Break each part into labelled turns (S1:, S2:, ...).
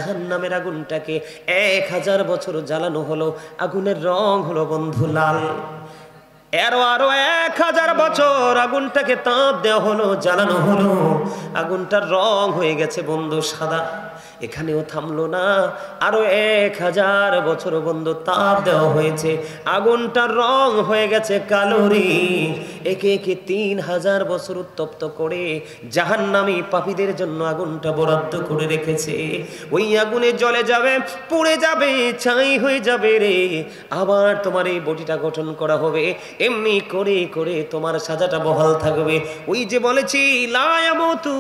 S1: জাহান্নামের আগুনটাকে 1000 বছর জ্বালানো হলো, আগুনের রং হলো বন্ধু লাল। আরো 1000 বছর আগুনটাকে তাপ দেওয়া হলো, জ্বালানো হলো, আগুনটার রং হয়ে গেছে বন্ধু সাদা। এখানেও থামলো না, আরো 1000 বছর বন্ধু তাপ দেওয়া হয়েছে, আগুনটার রং হয়ে গেছে কালোরি। একে একে 3000 বছর উত্তপ্ত করে জাহান্নামী পাপীদের জন্য আগুনটা বরাদ্দ করে রেখেছে। ওই আগুনে জ্বলে যাবে, পুড়ে যাবে, ছাই হয়ে যাবে রে। আবার তোমার এই বডিটা গঠন করা হবে, এমনি করে করে তোমার সাজাটা বহাল থাকবে। ওই যে বলেছি লা ইয়ামুতু,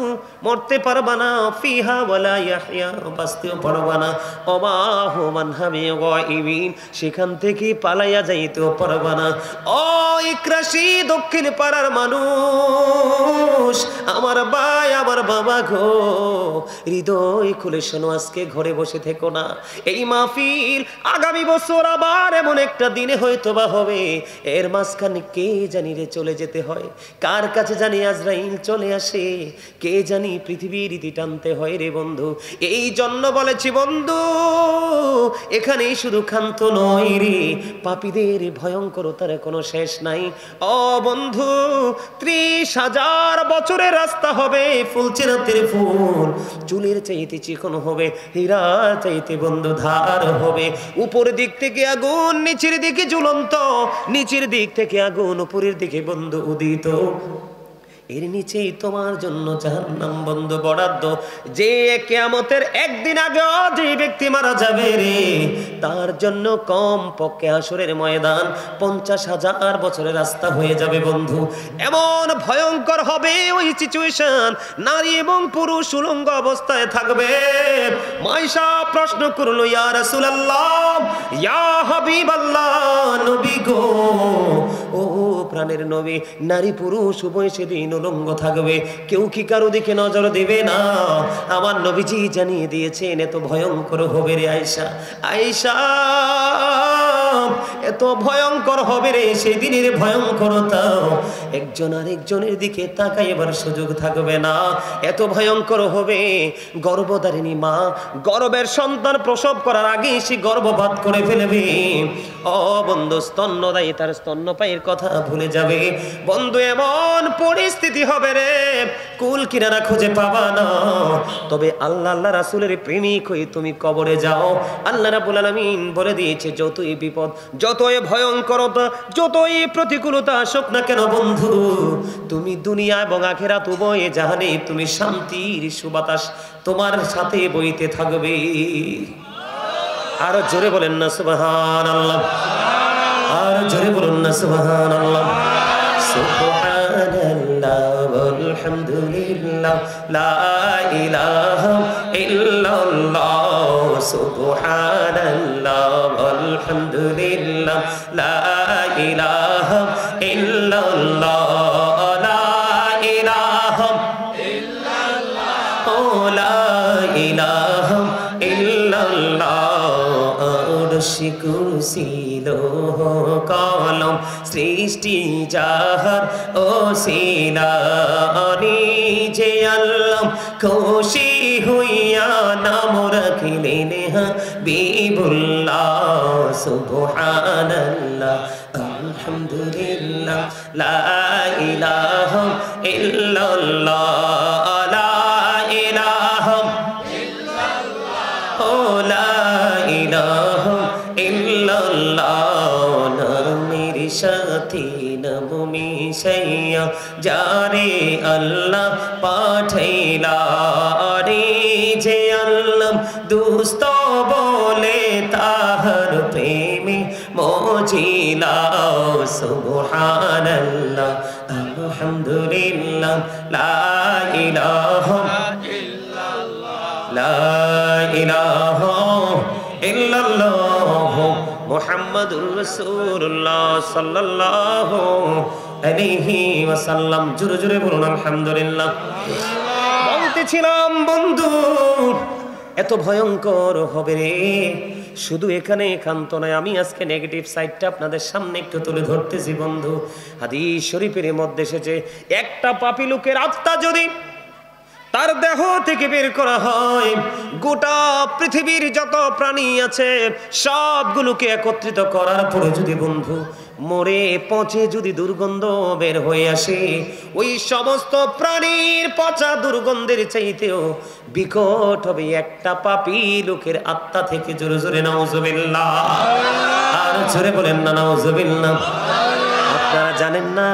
S1: মরতে পারবা না, ফিহা ওয়ালা ইয়াহইয়া, বাঁচতেও পারবা না, ওমা হুম আনহা বিগাইবিন, সেখান থেকে পালাইয়া যাইতেও পারবা না। ও ইকরাশি দক্ষিণ পাড়ার মানুষ, আমার ভাই, আমার বাবা গো, হৃদয় খুলে শোনো, আজকে ঘরে বসে থেকো না। এই মাহফিল আগামী বছর আবার এমন একটা দিনে হয়তো বা হবে, এর মাঝখানে কে জানি রে চলে যেতে হয়, কার কাছে জানি আজরাইল চলে আসে, কে জানি পৃথিবীর রীতি টানতে হয় রে বন্ধু। এই জন্য বলেছি বন্ধু, এখানেই শুধু ক্ষান্ত নয় রে, পাপীদের ভয়ঙ্করতার কোনো শেষ নাই। ও বন্ধু, 30,000 বছরের রাস্তা হবে, ফুলচেরাতের ফুল চুলের চাইতে চিকন হবে, হীরা চাইতে বন্ধু ধার হবে। উপর দিক থেকে আগুন, নিচের দিকে ঝুলন্ত, নিচের দিক থেকে আগুন, উপরের দিকে বন্ধু উদিত। এর নিচেই তোমার জন্য জাহান্নাম বন্ধু বরাদ্দ। যে কিয়ামতের একদিন আগে যে ব্যক্তি মারা যাবে রে, তার জন্য কম পক্ষে হাসরের ময়দান 50,000 বছরের রাস্তা হয়ে যাবে বন্ধু। এমন ভয়ঙ্কর হবে ওই সিচুয়েশন, নারী এবং পুরুষ উলঙ্গ অবস্থায় থাকবে। মাইশা প্রশ্ন করলো, ইয়া রাসূলুল্লাহ, ইয়া হাবিবাল্লাহ, নবী গো, ও প্রাণের নবী, নারী পুরুষ উভয় সেদিন উলঙ্গ থাকবে, কেউ কি কারো দিকে নজর দেবে না? আমার নবীজি জানিয়ে দিয়েছেন এত ভয়ঙ্কর হবে রে আয়েশা, আয়েশা, এত ভয়ঙ্কর হবে রে, সেই দিনের ভয়ঙ্করতা একজন আরেকজনের দিকে তাকাইবার সুযোগ থাকবে না, এত ভয়ঙ্কর হবে। গর্ভধারিণী মা গর্ভের সন্তান প্রসব করার আগে সে গর্ভপাত করে ফেলবে। ও বন্ধু, স্তন্যদায়ী তার স্তন্যপায়ীর কথা ভুলে যাবে বন্ধু। এমন পরিস্থিতি হবে রে, কুল কিনারা খুঁজে পাবা না। তবে আল্লাহ আল্লাহ রাসূলের প্রেমিক হয়ে তুমি কবরে যাও, আল্লাহ রাব্বুল আলামিন বলে দিয়েছে, যতই বিপদ, যতই ভয়ঙ্করতা, যতই প্রতিকূলতা আসুক না কেন বন্ধু, তুমি দুনিয়া এবং আখিরাত উভয়ে জাহানে তুমি শান্তির সুবাতাস তোমার সাথে বইতে থাকবে। আরো জোরে বলেন না সুবহানাল্লাহ, আর জোরে বলুন না সুবহানাল্লাহ। সুবহানাল্লাহ ওয়ালহামদুলিল্লাহ, লা ইলাহা ইল্লাল্লাহ, সুবহানাল্লাহ ওয়ালহামদুলিল্লাহ, লা ইলাহা ইল্লাল্লাহ, লা ইলাহা ইল্লাল্লাহ, লা ইলাহা ইল্লাল্লাহ। আরশি কুরসি লৌহ কলম সৃষ্টি যাহার ওসিলা, নিজে আল্লাহ খুশি হইয়া নাম রাখিলেন হাবিবুল্লাহ। সুবহানাল্লাহ আলহামদুলিল্লাহ, লা ইলাহা ইল্লাল্লাহ, লা ইলাহা ইল্লাল্লাহ, লা ইলাহা ইল্লাল্লাহ। নামের সাথে নাম মিশাইয়া যারে আল্লাহ পাঠাইলা, রে যে আল্লাহ দুস্ত বলে তাহার প্রেমে মজিলা। সুবহানাল্লাহ আলহামদুলিল্লাহ, লা ইলাহা ইল্লাল্লাহ, লা ইলাহা ইল্লাল্লাহ, মুহাম্মাদুর রাসূলুল্লাহ সাল্লাল্লাহু আলাইহি ওয়াসাল্লাম। জোরে জোরে বলুন আলহামদুলিল্লাহ। বলতেছিলাম বন্ধু, এত ভয়ঙ্কর হবে রে, শুধু এখানে একান্ত নয়, আমি আজকে নেগেটিভ সাইডটা আপনাদের সামনে একটু তুলে ধরতেছি বন্ধু। হাদিস শরীফের মধ্যে এসেছে, একটা পাপী লোকের আত্মা যদি তার দেহ থেকে বের করা হয় গোটা পৃথিবীর যত প্রাণী আছে সবগুলোকে একত্রিত করার পরে যদি বন্ধু মরে পচে যদি দুর্গন্ধ বের হয়ে আসে, ওই সমস্ত প্রাণীর পচা দুর্গন্ধের চাইতেও বিকট হবে একটা পাপী লোকের আত্মা থেকে। জোরে জোরে নাউজুবিল্লাহ, আর জোরে বলেন না নাউজুবিল্লাহ। আপনারা জানেন না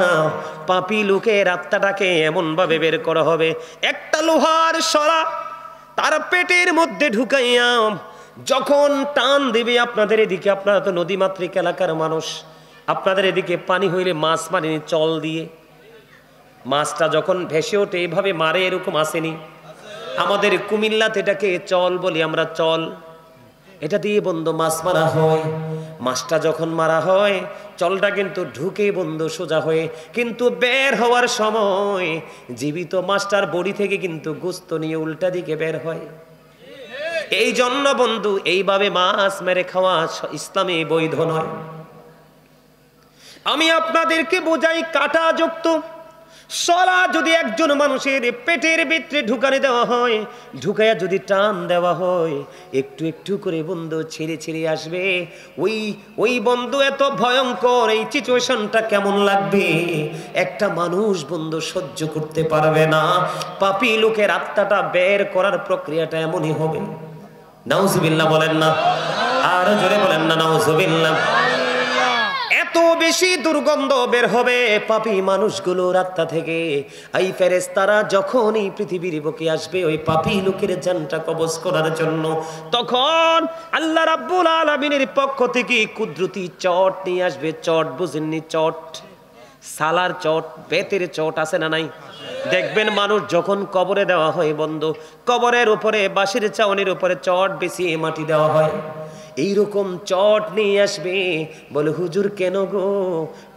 S1: পাপী লোকের আত্মাটাকে এমন ভাবে বের করা হবে, একটা লোহার সরা তার পেটের মধ্যে ঢুকাইয়া যখন টান দিবে, আপনাদের এদিকে, আপনারা তো নদীমাতৃক এলাকার মানুষ, আপনাদের এদিকে পানি হইলে মাছ মারেনি চল দিয়ে, মাছটা যখন ভেসে ওঠে এইভাবে মারে, এরকম আসেনি? আমাদের কুমিল্লাতে এটাকে চল বলি আমরা, চল। এটা দিয়ে বন্ধু মাছ মারা হয়। মাছটা যখন মারা হয় চলটা কিন্তু ঢুকে বন্ধু সোজা হয়ে, কিন্তু বের হওয়ার সময় জীবিত মাছটার বডি থেকে কিন্তু গোস্ত নিয়ে উল্টা দিকে বের হয়। এই জন্য বন্ধু এইভাবে মাছ মেরে খাওয়া ইসলামে বৈধ নয়। আমি আপনাদেরকে বোঝাই, কাঁটাযুক্ত সরা যদি একজন মানুষের পেটের ভিতরে ঢুকানে দেওয়া হয়, ঢুকাইয়া যদি টান দেওয়া হয়, একটু একটু করে বন্ধু ছেড়ে ছেড়ে আসবে। ওই বন্ধু এত ভয়ঙ্কর, এই সিচুয়েশনটা কেমন লাগবে একটা মানুষ বন্ধু সহ্য করতে পারবে না। পাপী লোকের আত্মাটা বের করার প্রক্রিয়াটা এমনই হবে। নাউজুবিল্লাহ বলেন না, আর জোরে বলেন না নাউজুবিল্লাহ। এত বেশি দুর্গন্ধ বের হবে পাপী মানুষগুলোর আত্মা থেকে। এই ফেরেশতারা যখন এই পৃথিবীর বুকে আসবে ওই পাপী লোকের জানটা কবজ করার জন্য, তখন আল্লাহ রাব্বুল আলামিনের পক্ষ থেকে কুদরতি চট নিয়ে আসবে। চট বুঝেননি? চট, সালার চট, বেতের চট আছে না নাই? দেখবেন মানুষ যখন কবরে দেওয়া হয় বন্ধু, কবরের উপরে বাঁশের চাউনির উপরে চট বিছিয়ে মাটি দেওয়া হয়, এইরকম চট নিয়ে আসবে। বলে হুজুর কেন গো,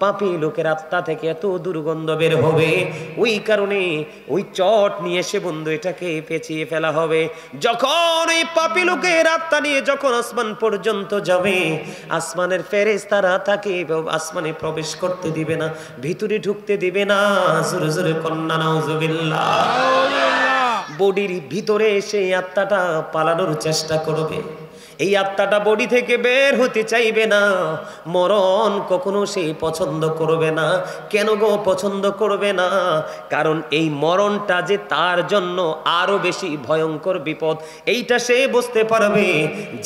S1: পাপী লোকের আত্মা থেকে এত দুর্গন্ধ বের হবে, ওই কারণে ওই চট নিয়ে এসে বন্ধু এটাকে পেঁচিয়ে ফেলা হবে। যখন এই পাপী লোকের আত্মা নিয়ে যখন আসমান পর্যন্ত যাবে, আসমানের ফেরেশতারা তাকে আসমানে প্রবেশ করতে দিবে না, ভিতরে ঢুকতে দিবে না। জোরে জোরে কন্যা নাউজুবিল্লাহ। বডির ভিতরে সেই আত্মাটা পালানোর চেষ্টা করবে, এই আত্মাটা বডি থেকে বের হতে চাইবে না। মরণ কখনো সে পছন্দ করবে না। কেন গো পছন্দ করবে না? কারণ এই মরণটা যে তার জন্য আরো বেশি ভয়ঙ্কর বিপদ, এইটা সে বুঝতে পারবে।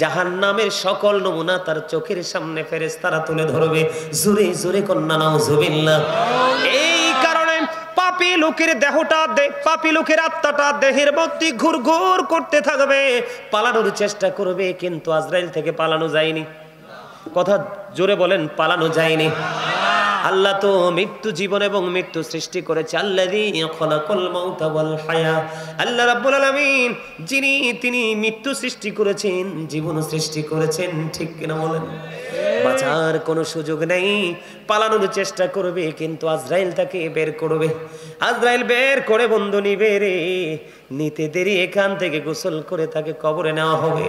S1: জাহান্নামের সকল নমুনা তার চোখের সামনে ফেরেশতারা তুলে ধরবে। জোরে জোরে কন্যা নাউজুবিল্লাহ। এই কারণে পাপী লোকের দেহটা, পাপী লোকের আত্মাটা দেহের মধ্যে ঘুরঘুর করতে থাকবে, পালানোর চেষ্টা করবে, কিন্তু আজরাইল থেকে পালানো যায়নি। কথা জোরে বলেন, পালানো যায়নি। আল্লাহ তো মৃত্যু, জীবন এবং মৃত্যু সৃষ্টি করেছে। আল্লাযী খালাকাল মাউতা ওয়াল হায়া, আল্লাহ রাব্বুল আলামিন তিনি মৃত্যু সৃষ্টি করেছেন, জীবন সৃষ্টি করেছেন। ঠিক কিনা বলেন? বাঁচার কোনো সুযোগ নেই, পালানোর চেষ্টা করবে, কিন্তু আজরাইল তাকে বের করবে। আজরাইল বের করে বন্ধু নিবে রে, নিতে দেরি এখান থেকে গোসল করে তাকে কবরে নেওয়া হবে।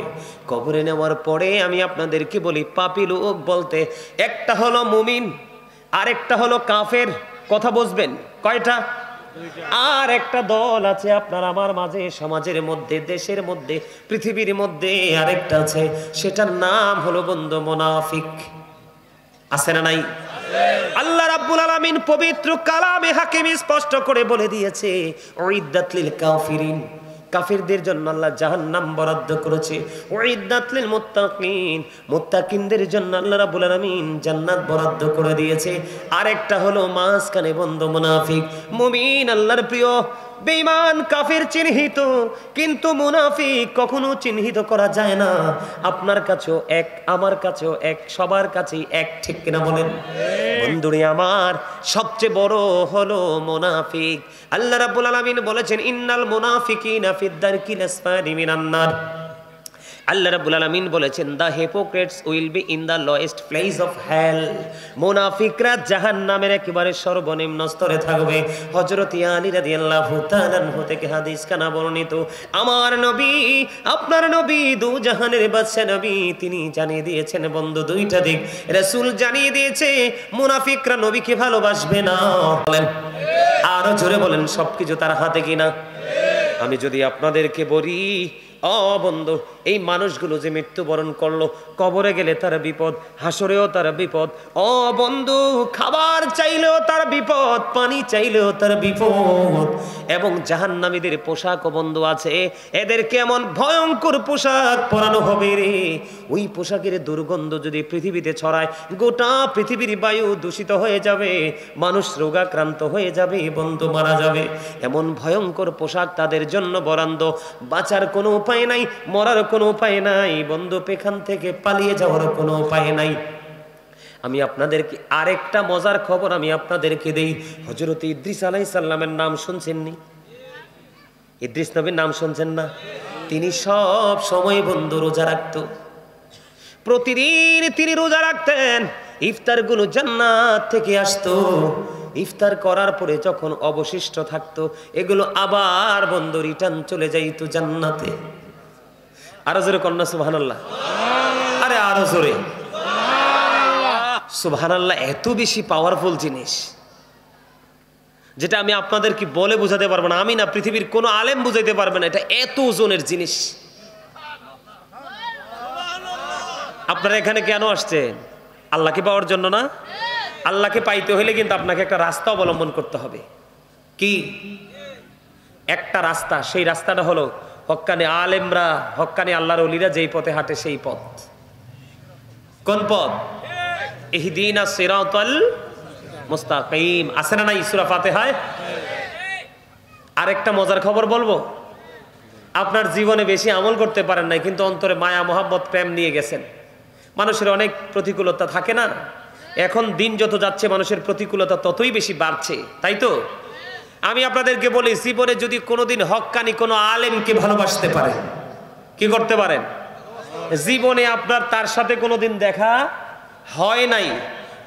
S1: কবরে নেওয়ার পরে আমি আপনাদেরকে বলি, পাপী লোক বলতে একটা হলো মুমিন, আরেকটা হলো কাফের। কথা বুঝবেন? কয়টা? আর একটা দল আছে আপনার আমার মাঝে, সমাজের মধ্যে, দেশের মধ্যে, পৃথিবীর মধ্যে আরেকটা আছে, সেটার নাম হলো বন্ধু মুনাফিক। আছে না নাই? আল্লাহ রাব্বুল আলামিন পবিত্র কালামে হাকিম স্পষ্ট করে বলে দিয়েছে, উইদ্দাত লিল কাফিরিন, কাফিরদের জন্য আল্লাহ জাহান্নাম বরাদ্দ করেছে। উইদ্দাত লিল মুত্তাকিন, মুত্তাকিনদের জন্য আল্লাহ রাব্বুল আলামিন জান্নাত বরাদ্দ করে দিয়েছে। আরেকটা হলো মাঝখানে বন্ধু মুনাফিক। মুমিন আল্লাহর প্রিয়, বেঈমান কাফির চিহ্নিত, কিন্তু মুনাফিক কখনো চিহ্নিত করা যায় না। আপনার কাছেও এক, আমার কাছেও এক, সবার কাছেই এক। ঠিক কিনা বলেন? বন্ধুরে আমার, সবচেয়ে বড় হলো মুনাফিক। আল্লাহ রাব্বুল আলামিন বলেছেন, ইন্নাল মুনাফিকিনা ফিদ দারকিল আসফালি মিনান নার। আল্লাহ রাব্বুল আলামিন বলেছেন, the hypocrites will be in the lowest place of hell. মুনাফিকরা জাহান্নামের একেবারে সর্বনিম্ন স্তরে থাকবে। হযরত আলী রাদিয়াল্লাহু তাআলা আনহু থেকে হাদিস কানা বর্ণিত, আমার নবী, আপনার নবী, দু জাহানের বাদশা নবী, তিনি জানিয়ে দিয়েছেন বন্ধু দুইটা দিক। রাসূল জানিয়ে দিয়েছে মুনাফিকরা নবীকে ভালোবাসবে না। বলেন, আরো জোরে বলেন, সবকিছু তার হাতে কিনা? আমি যদি আপনাদেরকে বলি, ও বন্ধু, এই মানুষগুলো যে মৃত্যুবরণ করলো, কবরে গেলে তার বিপদ, হাসরেও তার বিপদ। ও বন্ধু, খাবার চাইলেও তার বিপদ, পানি চাইলেও তার বিপদ। এবং জাহান্নামীদের পোশাক বন্ধু আছে, এদেরকে এমন ভয়ঙ্কর পোশাক পরানো হবে রে, ওই পোশাকের দুর্গন্ধ যদি পৃথিবীতে ছড়ায়, গোটা পৃথিবীর বায়ু দূষিত হয়ে যাবে, মানুষ রোগাক্রান্ত হয়ে যাবে, বন্ধু মারা যাবে। এমন ভয়ঙ্কর পোশাক তাদের জন্য বরাদ্দ। বাঁচার কোনো উপায় নাই, মরার কোনো উপায় নাই বন্ধু, পেখান থেকে পালিয়ে যাওয়ার কোনো উপায় নাই। আমি আপনাদেরকে আরেকটা মজার খবর আমি আপনাদেরকে দেই। হযরত ইদ্রিস আলাইহিস সালামের নাম শুনছেননি? ইদ্রিস নবীর নাম শুনছেন না? তিনি সব সময় বন্ধু রোজা রাখতো, প্রতিদিন তিনি রোজা রাখতেন। ইফতারগুলো জান্নাত থেকে আসতো, ইফতার করার পরে যখন অবশিষ্ট থাকতো, এগুলো আবার বন্ধু রিটার্ন চলে যাইতো জান্নাতে। আরো জোরে কন্যা সুবহানাল্লাহ, আরে আরো জোরে সুবহানাল্লাহ। এত বেশি পাওয়ারফুল জিনিস যেটা আমি আপনাদেরকে বলে বোঝাতে পারবো না, আমি না, পৃথিবীর কোনো আলেম বুঝাইতে পারবে না, এটা এত ওজনের জিনিস। আপনারা এখানে কেন আসছেন? আল্লাহকে পাওয়ার জন্য না? আল্লাহকে পাইতে হলে কিন্তু আপনাকে একটা রাস্তা অবলম্বন করতে হবে। কি একটা রাস্তা? সেই রাস্তাটা হলো হক্কানি আলেমরা, হক্কানি আল্লাহর ওলিরা যেই পথে হাঁটে সেই পথ। কোন পথ? ইহদিনাস সিরাতাল মুস্তাকিম। আছে না নাই সূরা ফাতিহায়? আরেকটা মজার খবর বলবো, আপনার জীবনে বেশি আমল করতে পারেন নাই, কিন্তু অন্তরে মায়া মোহাব্বত প্রেম নিয়ে গেছেন। মানুষের অনেক প্রতিকূলতা থাকে না? এখন দিন যত যাচ্ছে মানুষের প্রতিকূলতা ততই বেশি বাড়ছে, তাই তো? আমি আপনাদেরকে বলি, জীবনে যদি কোনোদিন হক্কানি কোনো আলেমকে ভালোবাসতে পারেন, কি করতে পারেন? জীবনে আপনার তার সাথে কোনোদিন দেখা হয় নাই,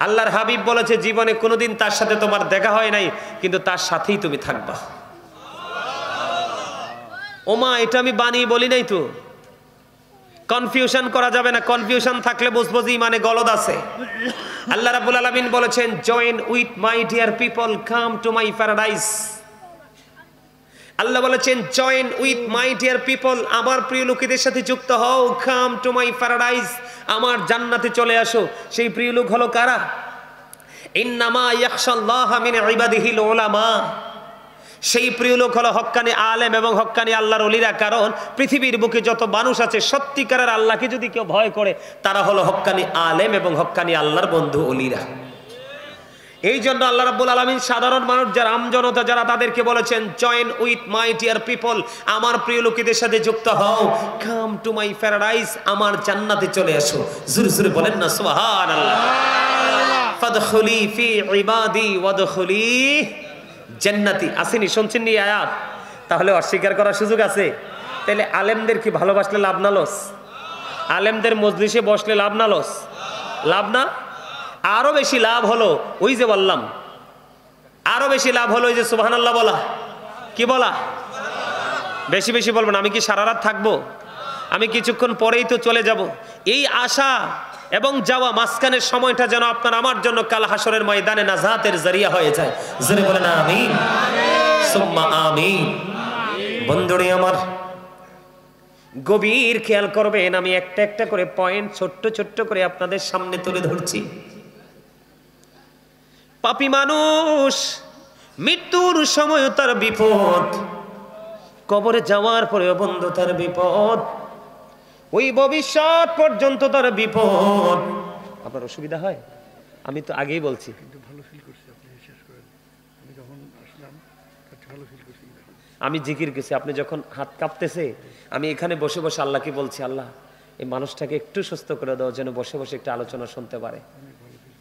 S1: আল্লাহর হাবিব বলেছে জীবনে কোনোদিন তার সাথে তোমার দেখা হয় নাই, কিন্তু তার সাথেই তুমি থাকবা। ওমা, এটা আমি বানিয়ে বলি নাই তো, কনফিউশন করা যাবে না। কনফিউশন থাকলে বুঝবো যে ইমানে গলদ আছে। আল্লাহ রাব্বুল আলামিন বলেছেন, join with my dear people, come to my paradise. আল্লাহ বলেছেন, join with my dear people, আমার প্রিয় লোকেদের সাথে যুক্ত হও, কাম টু মাই প্যারাডাইস, আমার জান্নাতে চলে আসো। সেই প্রিয় লোক হলো কারা? ইন্নামা ইয়াখশাল্লাহা মিন ইবাদিহিল উলামা। সেই প্রিয় লোক হলো হক্কানি আলেম এবং হক্কানি আল্লাহর ওলিরা। কারণ পৃথিবীর বুকে যত মানুষ আছে সত্যিকারের আল্লাহকে যদি কেউ ভয় করে, তারা হলো হক্কানি আলেম এবং হক্কানি আল্লাহর বন্ধু ওলিরা। এই জন্য আল্লাহ রাব্বুল আলামিন সাধারণ মানুষ যারা, আমজনতা যারা, তাদেরকে বলেছেন, join with my dear people, আমার প্রিয় লোকেদের সাথে যুক্ত হও, কাম টু মাই প্যারাডাইস, আমার জান্নাতে চলে আসো। জোরে জোরে বলেন না সুবহানাল্লাহ। ফাদখুলি ফি ইবাদি ওয়াদখুলি জান্নাতি। আসেনি? শুনছেন নি আয়াত? তাহলে অস্বীকার করার সুযোগ আছে? তাহলে আলেমদের কি ভালোবাসলে লাভ না লস? আলেমদের মজলিসে বসলে লাভ না লস? লাভ না? আরো বেশি লাভ হলো ওই যে বললাম, আরো বেশি লাভ হলো ওই যে সুবহানাল্লাহ বলা। কি বলা? বেশি বেশি বলবেন। আমি কি সারা রাত থাকবো? আমি কিছুক্ষণ পরেই তো চলে যাব। এই আশা এবং যাওয়া মাঝখানের সময়টা যেন আপনার আমার জন্য কাল হাসরের ময়দানে নাজাতের জরিয়া হয়ে যায়। জোরে বলেন আমিন, সুম্মা আমিন। বন্ধুরে আমার, গভীর খেয়াল করবেন, আমি একটা একটা করে পয়েন্ট ছোট্ট ছোট্ট করে আপনাদের সামনে তুলে ধরছি। পাপী মানুষ মৃত্যুর সময় তার বিপদ, কবরে যাওয়ার পরেও বন্ধু তার বিপদ, ওই ভবিষ্যৎ পর্যন্ত তার বিপদ। আপনার অসুবিধা হয়? আমি তো আগেই বলছি, কিন্তু ভালো ফিল করছি। আপনি শেষ করেন। আমি যখন আসলাম ভালো ফিল করছি। আমি জিকির করছি, আপনি যখন হাত কাঁপতেছে, আমি এখানে বসে বসে আল্লাহকে বলছি, আল্লাহ এই মানুষটাকে একটু সুস্থ করে দাও, যেন বসে বসে একটা আলোচনা শুনতে পারে।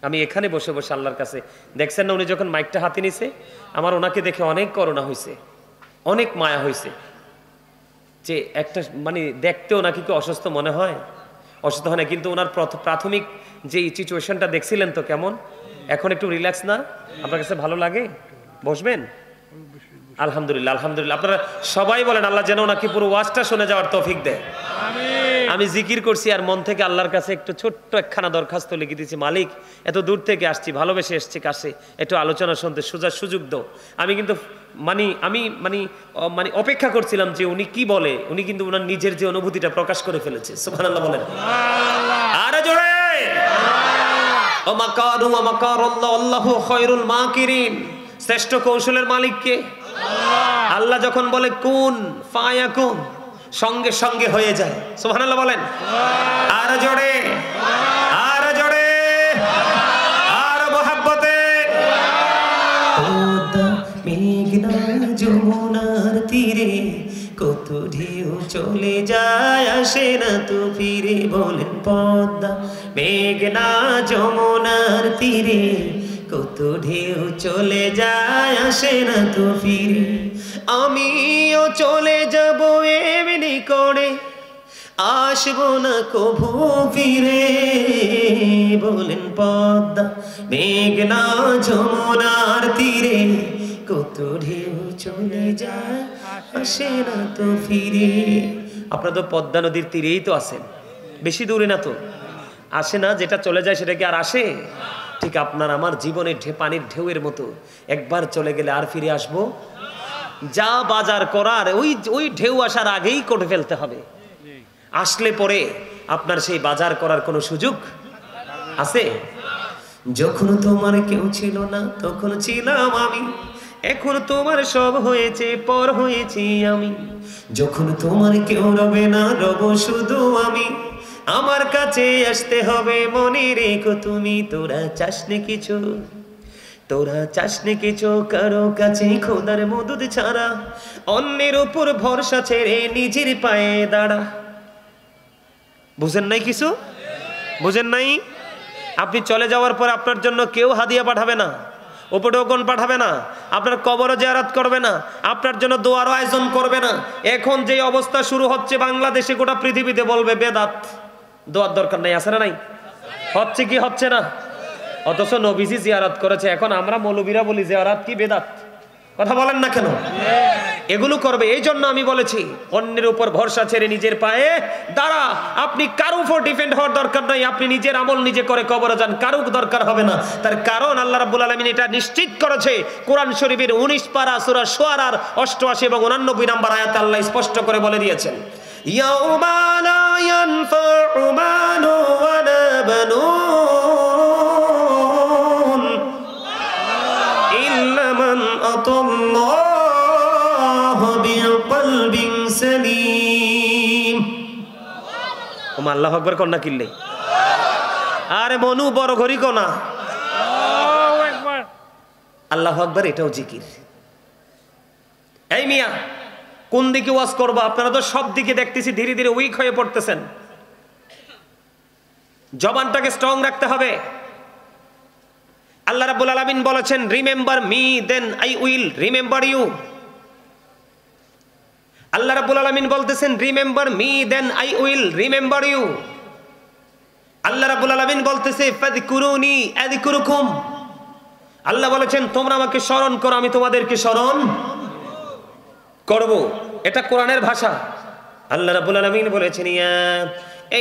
S1: আমি এখানে বসে বসে আল্লাহর কাছে, দেখছেন না উনি যখন মাইকটা হাতে নিছে, আমার ওনাকে দেখে অনেক করুণা হয়েছে, অনেক মায়া হয়েছে। যে একটা মানে দেখতেও নাকি কি অসুস্থ মনে হয়, অসুস্থ হয় না, কিন্তু ওনার প্রাথমিক যে সিচুয়েশনটা দেখছিলেন তো কেমন, এখন একটু রিল্যাক্স না? আপনার কাছে ভালো লাগে? বসবেন? আলহামদুলিল্লাহ, আলহামদুলিল্লাহ। আপনারা সবাই বলেন আল্লাহ যেন ওনাকে পুরো ওয়াজটা শুনে যাওয়ার তৌফিক দেয়। আমি জিকির করছি আর মন থেকে আল্লাহর কাছে একটু ছোট্ট একখানা দরখাস্ত লিখে দিয়েছি, মালিক এত দূর থেকে আসছি, ভালোবেসে এসছি কাছে, একটু আলোচনা শুনতে সুযোগ দাও। আমি কিন্তু মানে অপেক্ষা করছিলাম যে উনি কি বলে, উনি কিন্তু ওনার নিজের যে অনুভূতিটা প্রকাশ করে ফেলেছে। সুবহানাল্লাহ বলেন। আরে জোরে আল্লাহু খায়রুল মাকিরিন, শ্রেষ্ঠ কৌশলের মালিক কে? আল্লাহ যখন বলে কুন ফায়াকুন, সঙ্গে সঙ্গে হয়ে যায়। সুবহানাল্লাহ বলেন। আর জোরে, আর জোরে, আর মহব্বতে। মেঘনা যমুনার তীরে কত ঢেউ চলে যায়, আসে না তো ফিরে। বলেন পদ্মা মেঘনা যমুনার তীরে কত ঢেউ চলে যায়, আসে না তো ফিরে। আমিও চলে যাব এমনি করে, আসবো না কভু ফিরে। বলেন পদ্মা মেঘনা যমুনার তীরে কত ঢেউ চলে যায়, আসে না তো ফিরে। আপনারা তো পদ্মা নদীর তীরেই তো আছেন, বেশি দূরে না তো। আসে না, যেটা চলে যায় সেটা কি আর আসে? ঠিক আপনার আমার জীবনের পানির ঢেউয়ের মতো, একবার চলে গেলে আর ফিরে আসবো? যা বাজার করার ওই ঢেউ আসার আগেই করে ফেলতে হবে। আসলে পরে আপনার সেই বাজার করার কোনো সুযোগ আছে? যখন তোমার কেউ ছিল না তখন ছিলাম আমি, এখন তোমার সব হয়েছে, পর হয়েছি আমি। যখন তোমার কেউ রবে না, রব শুধু আমি। আমার কাছে আসতে হবে, মনে রেখো তুমি। তোরা চাসনি কিছু, তোরা চাসনি কিছু কারো কাছে খোদার মদদ ছাড়া, অন্যের উপর ভরসা ছেড়ে নিজের পায়ে দাঁড়া। বুঝেন নাই কিছু? বুঝেন নাই? আপনি চলে যাওয়ার পর আপনার জন্য কেউ হাদিয়া পাঠাবে না, উপঢৌকন পাঠাবে না, আপনার কবরও জিয়ারত করবে না, আপনার জন্য দোয়ার আয়োজন করবে না। এখন যে অবস্থা শুরু হচ্ছে বাংলাদেশে, গোটা পৃথিবীতে বলবে বেদাত, দোয়ার দরকার নাই। আছে না নাই? হচ্ছে কি হচ্ছে না? অথচ নবীজি জিয়ারত করেছে। এখন আমরা মৌলবীরা বলি জিয়ারত কি বেদাত। কথা বলেন না কেন? এগুলো করবে। এই জন্য আমি বলেছি অন্যের উপর ভরসা ছেড়ে নিজের পায়ে দাঁড়া। আপনি কারো উপর ডিপেন্ড হওয়ার দরকার নাই। আপনি নিজের আমল নিজে করে কবরে যান, কারো দরকার হবে না। তার কারণ আল্লাহ রাব্বুল আলামিন এটা নিশ্চিত করেছে কোরআন শরীফের 19 পারা সূরা শুআরার 88 এবং 89 নম্বর আয়াতে আল্লাহ স্পষ্ট করে বলে দিয়েছেন, ইয়াউমা লা ইয়ানফাউ মালু ওয়ালা বানুন ইল্লা মান আতাল্লাহু বিকলবিন সালিম। ওমা আল্লাহু আকবার কন্না কিল্লে। আরে মনু বড় ঘড়ি কোনা আল্লাহু আকবার, আল্লাহু আকবার এটাও জিকির। এই মিয়া কোন দিকে ওয়াজ করবো? আপনারা তো সব দিকে দেখতেছি ধীরে ধীরে উইক হয়ে পড়তেছেন। জবানটাকে স্ট্রং রাখতে হবে। আল্লাহ রাব্বুল আলামিন বলেছেন, remember me then I will remember you. আল্লাহ রাব্বুল আলামিন বলতেছেন, remember me then I will remember you. আল্লাহ রাব্বুল আলামিন বলতেছে, ফাযকুরুনি আযকুরুকুম। আল্লাহ বলেছেন, তোমরা আমাকে স্মরণ করো, আমি তোমাদেরকে স্মরণ করব। এটা কোরআনের ভাষা। আল্লাহ রাব্বুল আলামিন বলেছেন, ইয়া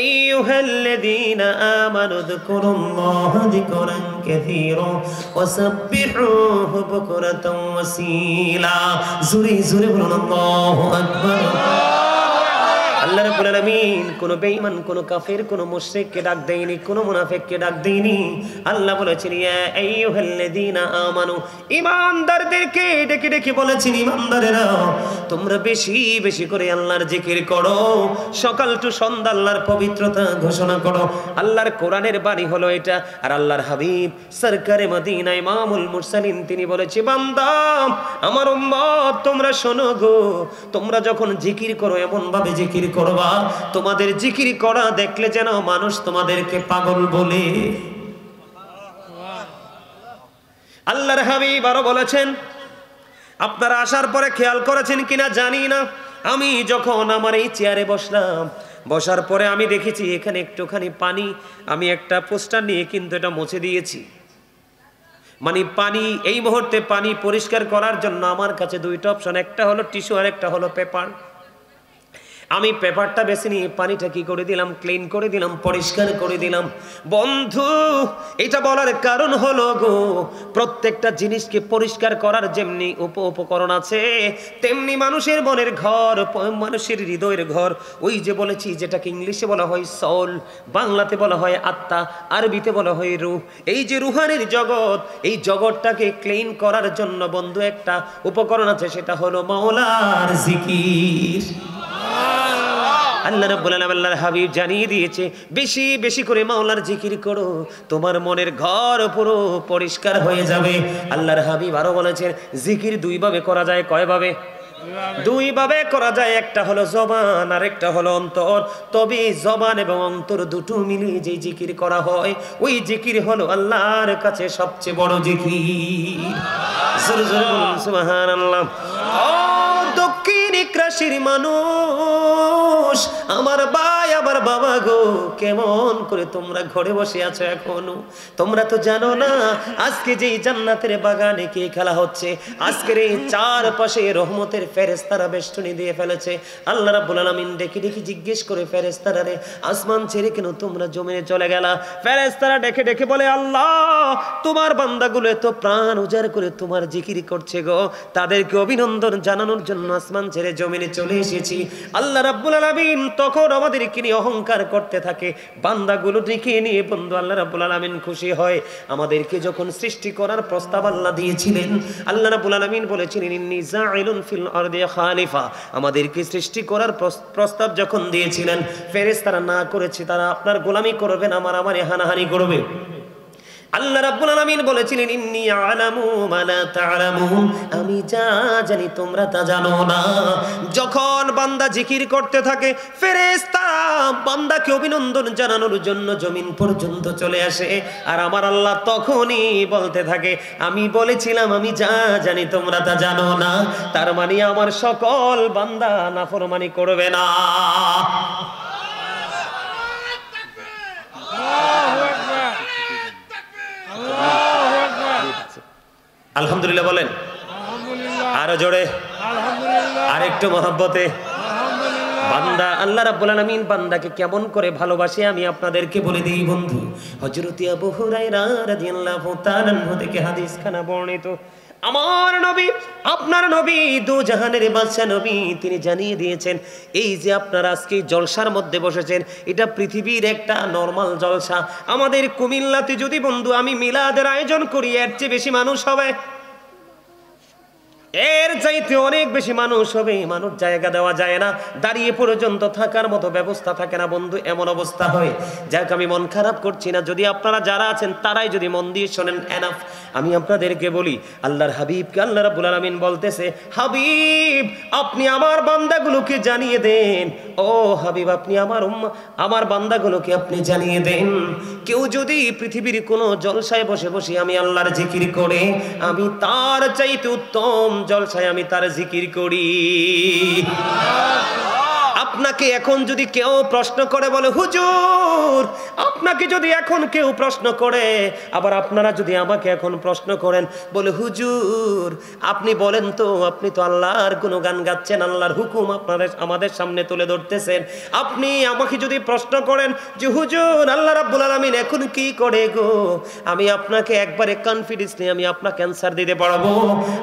S1: আইয়ুহাল্লাযীনা আমানু যকুরুল্লাহা যিকরান কাসীরা ওয়াসাব্বিহুহু বুকরাতাও ওয়াসীলা। জোরে জোরে বলুন আল্লাহু আকবার। আল্লাহ রাব্বুল আলামিন কোন বেঈমান, কোন কাফের, কোন মুশরিককে ডাক দেয়নি, কোন মুনাফিককে ডাক দেয়নি। আল্লাহ বলেছেন, ইয়া আইয়ুহাল্লাযীনা আমানু, ঈমানদারদেরকে ডেকে ডেকে বলেছেন, ঈমানদারেরা তোমরা বেশি বেশি করে আল্লাহর জিকির করো, সকাল টু সন্ধ্যা আল্লাহর পবিত্রতা ঘোষণা করো। আল্লাহর কোরআনের বাণী হলো এটা। আর আল্লাহর হাবিব সরকারে মদিনা ইমামুল মুরসালিন তিনি বলেছে, বান্দা আমার উম্মত তোমরা শোনো গো, তোমরা যখন জিকির করো এমন ভাবে জিকির করবা, তোমাদের জিকির করা দেখলে যেন মানুষ তোমাদেরকে পাগল বলে। আল্লাহর হাবিব আরো বলেছেন, আপনারা আসার পরে খেয়াল করেছেন কিনা জানি না, আমি যখন আমার এই চেয়ারে বসলাম, বসার পরে আমি দেখেছি এখানে একটুখানি পানি, আমি একটা পোস্টার নিয়ে কিন্তু এটা মুছে দিয়েছি। মানে পানি, এই মুহূর্তে পানি পরিষ্কার করার জন্য আমার কাছে দুইটা অপশন, একটা হলো টিস্যু আর একটা হলো পেপার। আমি পেপারটা বেছে নিয়ে পানিটা কি করে দিলাম, ক্লিন করে দিলাম, পরিষ্কার করে দিলাম। বন্ধু, এটা বলার কারণ হলো গো, প্রত্যেকটা জিনিসকে পরিষ্কার করার যেমনি উপকরণ আছে, তেমনি মানুষের মনের ঘর, মানুষের হৃদয়ের ঘর, ওই যে বলেছি যেটাকে ইংলিশে বলা হয় সোল, বাংলাতে বলা হয় আত্মা, আরবিতে বলা হয় রূহ। এই যে রুহানির জগৎ, এই জগৎটাকে ক্লিন করার জন্য বন্ধু একটা উপকরণ আছে, সেটা হলো মাওলার জিকির। আল্লাহ রাব্বুল আলামিন আল্লাহর হাবিব জানিয়ে দিয়েছে, বেশি বেশি করে মাওলার জিকির করো, তোমার মনের ঘর পুরো পরিষ্কার হয়ে যাবে। আল্লাহর হাবিব আরো বলেছেন, জিকির দুই ভাবে করা যায়। কয় ভাবে? দুই ভাবে করা যায়। একটা হলো জবান আর একটা হলো অন্তর। তবে জবান এবং অন্তর দুটো মিলে যে জিকির করা হয়, ওই জিকির হলো আল্লাহর কাছে সবচেয়ে বড় জিকির। জোরে জোরে বলুন সুবহানাল্লাহ। ও দক্ষিণ রাশির মানুষ, আমার ভাই আমার বাবা গো, কেমন করে তোমরা ঘরে বসে আছো এখনো? তোমরা তো জানো না আজকে যেই জান্নাতের বাগানে কি খেলা হচ্ছে। আজকের এই চারপাশে রহমতের ফেরেশতারা বেষ্টনী দিয়ে ফেলেছে। আল্লাহ রাব্বুল আলামিন ডেকে ডেকে জিজ্ঞেস করে ফেরেশতারা রে, আসমান ছেড়ে কেন তোমরা জমিনে চলে গেলা? ফেরেশতারা ডেকে ডেকে বলে, আল্লাহ তোমার বান্দাগুলো এত প্রাণ উজাড় করে তোমার জিকির করছে গো, তাদেরকে অভিনন্দন জানানোর জন্য আসমান ছেড়ে জমিনে চলে এসেছি। আল্লাহ রাব্বুল আলামিন তখন আমাদেরকে নিয়ে অহংকার করতে থাকে, বান্দাগুলো ডেকে নিয়ে বন্ধু আল্লাহ রাব্বুল আলামিন খুশি হয়। আমাদেরকে যখন সৃষ্টি করার প্রস্তাব আল্লাহ দিয়েছিলেন, আল্লাহ রাব্বুল আলামিন বলেছিলেন ইন্নী জাইলুন ফিল আরদি খালিফা, আমাদেরকে সৃষ্টি করার প্রস্তাব যখন দিয়েছিলেন, ফেরেশতারা না করেছে, তারা আপনার গোলামি করবে না, আমারে হানাহানি করবে। আল্লাহ রাব্বুল আলামিন বলেছিলেন ইন্নী আ'লামু মা লা তা'লামুন, আমি যা জানি তোমরা তা জানো না। যখন বান্দা জিকির করতে থাকে, ফেরেশতারা বান্দাকে অভিনন্দন জানানোর জন্য জমিন পর্যন্ত চলে আসে, আর আমার আল্লাহ তখনই বলতে থাকে, আমি বলেছিলাম আমি যা জানি তোমরা তা জানো না। তার মানে আমার সকল বান্দা নাফরমানি করবে না। আলহামদুলিল্লাহ বলেন, আরো জোরে, আর একটু মহব্বতে। বান্দা আল্লাহ রাব্বুল আলামিন বান্দাকে কেমন করে ভালোবাসে আমি আপনাদেরকে বলে দিই বন্ধু। হযরত আবু হুরায়রা রাদিয়াল্লাহু তাআলা আনহু থেকে হাদিস খানা বর্ণিত, আমার নবী, আপনার নবী, দু জাহানের বাদশা নবী, তিনি জানিয়ে দিয়েছেন, এই যে আপনারা আজকে জলসার মধ্যে বসেছেন, এটা পৃথিবীর একটা নরমাল জলসা। আমাদের কুমিল্লাতে যদি বন্ধু আমি মিলাদের আয়োজন করি, এর চেয়ে বেশি মানুষ হবে, এর চাইতে অনেক বেশি মানুষ হবে। মানুষ জায়গা দেওয়া যায় না, দাঁড়িয়ে পর্যন্ত থাকার মতো ব্যবস্থা থাকে না বন্ধু, এমন অবস্থা হয়। যাক, আমি মন খারাপ করছি না, যদি আপনারা যারা আছেন তারাই যদি মন দিয়ে শোনেন এনাফ। আমি আপনাদেরকে বলি, আল্লাহর হাবিবকে আল্লাহ রাব্বুল আলামিন বলতেছে, হাবিব আপনি আমার বান্দাগুলোকে জানিয়ে দেন, ও হাবিব আপনি আমার বান্দাগুলোকে আপনি জানিয়ে দেন, কেউ যদি পৃথিবীর কোনো জলসায় বসে বসে আমি আল্লাহর জিকির করে, আমি তার চাইতে উত্তম জলসায় আমি তার জিকির করি। আপনাকে এখন যদি কেউ প্রশ্ন করে বলে, হুজুর আপনাকে যদি এখন কেউ প্রশ্ন করে, আবার আপনারা যদি আমাকে এখন প্রশ্ন করেন, বলে হুজুর আপনি বলেন তো, আপনি তো আল্লাহর গুণগান গাচ্ছেন, আল্লাহর হুকুম আমাদের সামনে তুলে ধরতেছেন, আপনি আমাকে যদি প্রশ্ন করেন যে হুজুর আল্লাহ রাব্বুল আলামিন এখন কি করে গো, আমি আপনাকে একবারে কনফিডেন্স নিয়ে আমি আপনাকে অ্যানসার দিতে পারবো,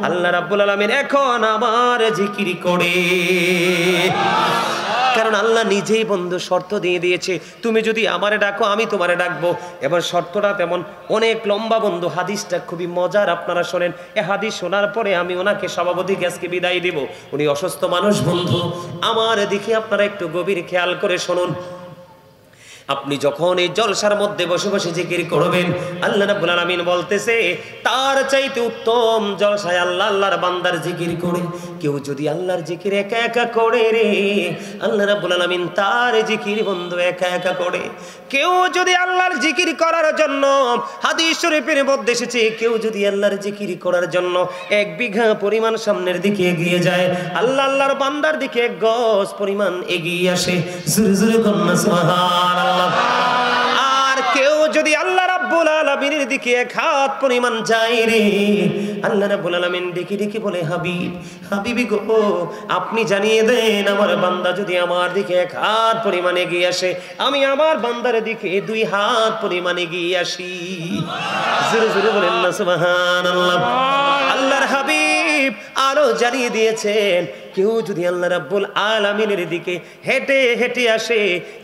S1: আল্লাহ রাব্বুল আলামিন এখন আমার জিকির করে। কারণ আল্লাহ নিজেই বন্ধু শর্ত দিয়ে দিয়েছে, তুমি যদি আমারে ডাকো আমি তোমারে ডাকবো। এবার শর্তটা তেমন অনেক লম্বা বন্ধু, হাদিসটা খুবই মজার, আপনারা শোনেন। এ হাদিস শোনার পরে আমি ওনাকে সভাপতি আজকে বিদায় দিব, উনি অসুস্থ মানুষ বন্ধু আমার দিকে আপনারা একটু গভীর খেয়াল করে শুনুন। আপনি যখন এই জলসার মধ্যে বসে বসে জিকির করবেন, আল্লাহ রাব্বুল আলামিন বলতেছে তার চাইতে উত্তম জলসায় আল্লাহর বান্দার জিকির করে। কেউ যদি আল্লাহর জিকির একা একা করে রে, আল্লাহ রাব্বুল আলামিন তার জিকির বন্ধু একা একা করে। কেউ যদি আল্লাহর জিকির করার জন্য, হাদিস শরীফের মধ্যে এসেছে, কেউ যদি আল্লাহর জিকির করার জন্য 1 বিঘা পরিমাণ সামনের দিকে এগিয়ে যায়, আল্লাহর বান্দার দিকে 1 গজ পরিমাণ এগিয়ে আসে। জোরে জোরে কন্যা সুবহানাল্লাহ। আর কেউ যদি আল্লাহ রাব্বুল আলামিনের দিকে দিকে 1 হাত পরিমাণ যায় রে। আল্লাহ রাব্বুল আলামিন ডেকে ডেকে বলে, হাবিব, হাবিবি গো, আপনি জানিয়ে দেন আমার বান্দা যদি আমার দিকে 1 হাত পরিমাণ এগিয়ে আসে, আমি আমার বান্দার দিকে 2 হাত পরিমাণ এগিয়ে আসি। জোরে জোরে বলেন না সুবহানাল্লাহ। আল্লাহর হাবিব আরো জানিয়ে দিয়েছেন, কেউ যদি আল্লাহ রাব্বুল আলামিনের দিকে হেঁটে হেঁটে আসে,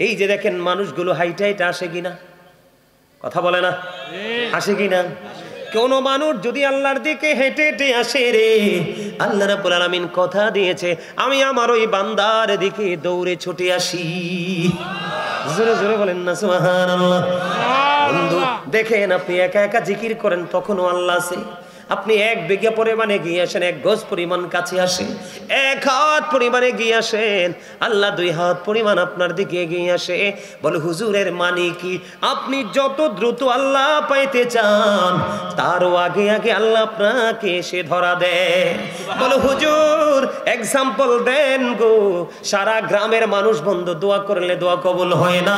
S1: এই যে দেখেন মানুষগুলো হাইটে হাইটে আসে কিনা, কথা বলে না, আসে কিনা? কোন মানুষ যদি আল্লাহর দিকে হেঁটে হেঁটে আসে রে, আল্লাহ রাব্বুল আলামিন কথা দিয়েছে আমি আমার ওই বান্দার দিকে দৌড়ে ছুটে আসি। জোরে জোরে বলেন না সুবহানাল্লাহ। বন্ধু দেখেন, আপনি একা একা জিকির করেন তখনও আল্লাহ আছে। আপনি 1 বিঘা পরিমাণে গিয়ে আসেন, 1 গজ পরিমাণ কাছে আসেন, 1 হাত পরিমাণে গিয়ে আসেন, আল্লাহ 2 হাত পরিমাণ আপনার দিকে এগিয়ে আসে। বলে হুজুরের মানে কি? আপনি যত দ্রুত আল্লাহ পাইতে চান তারও আগে আগে আল্লাহ আপনাকে এসে ধরা দেয়। বলে হুজুর এক্সাম্পল দেন গো। সারা গ্রামের মানুষ বন্ধু দোয়া করলে দোয়া কবুল হয় না,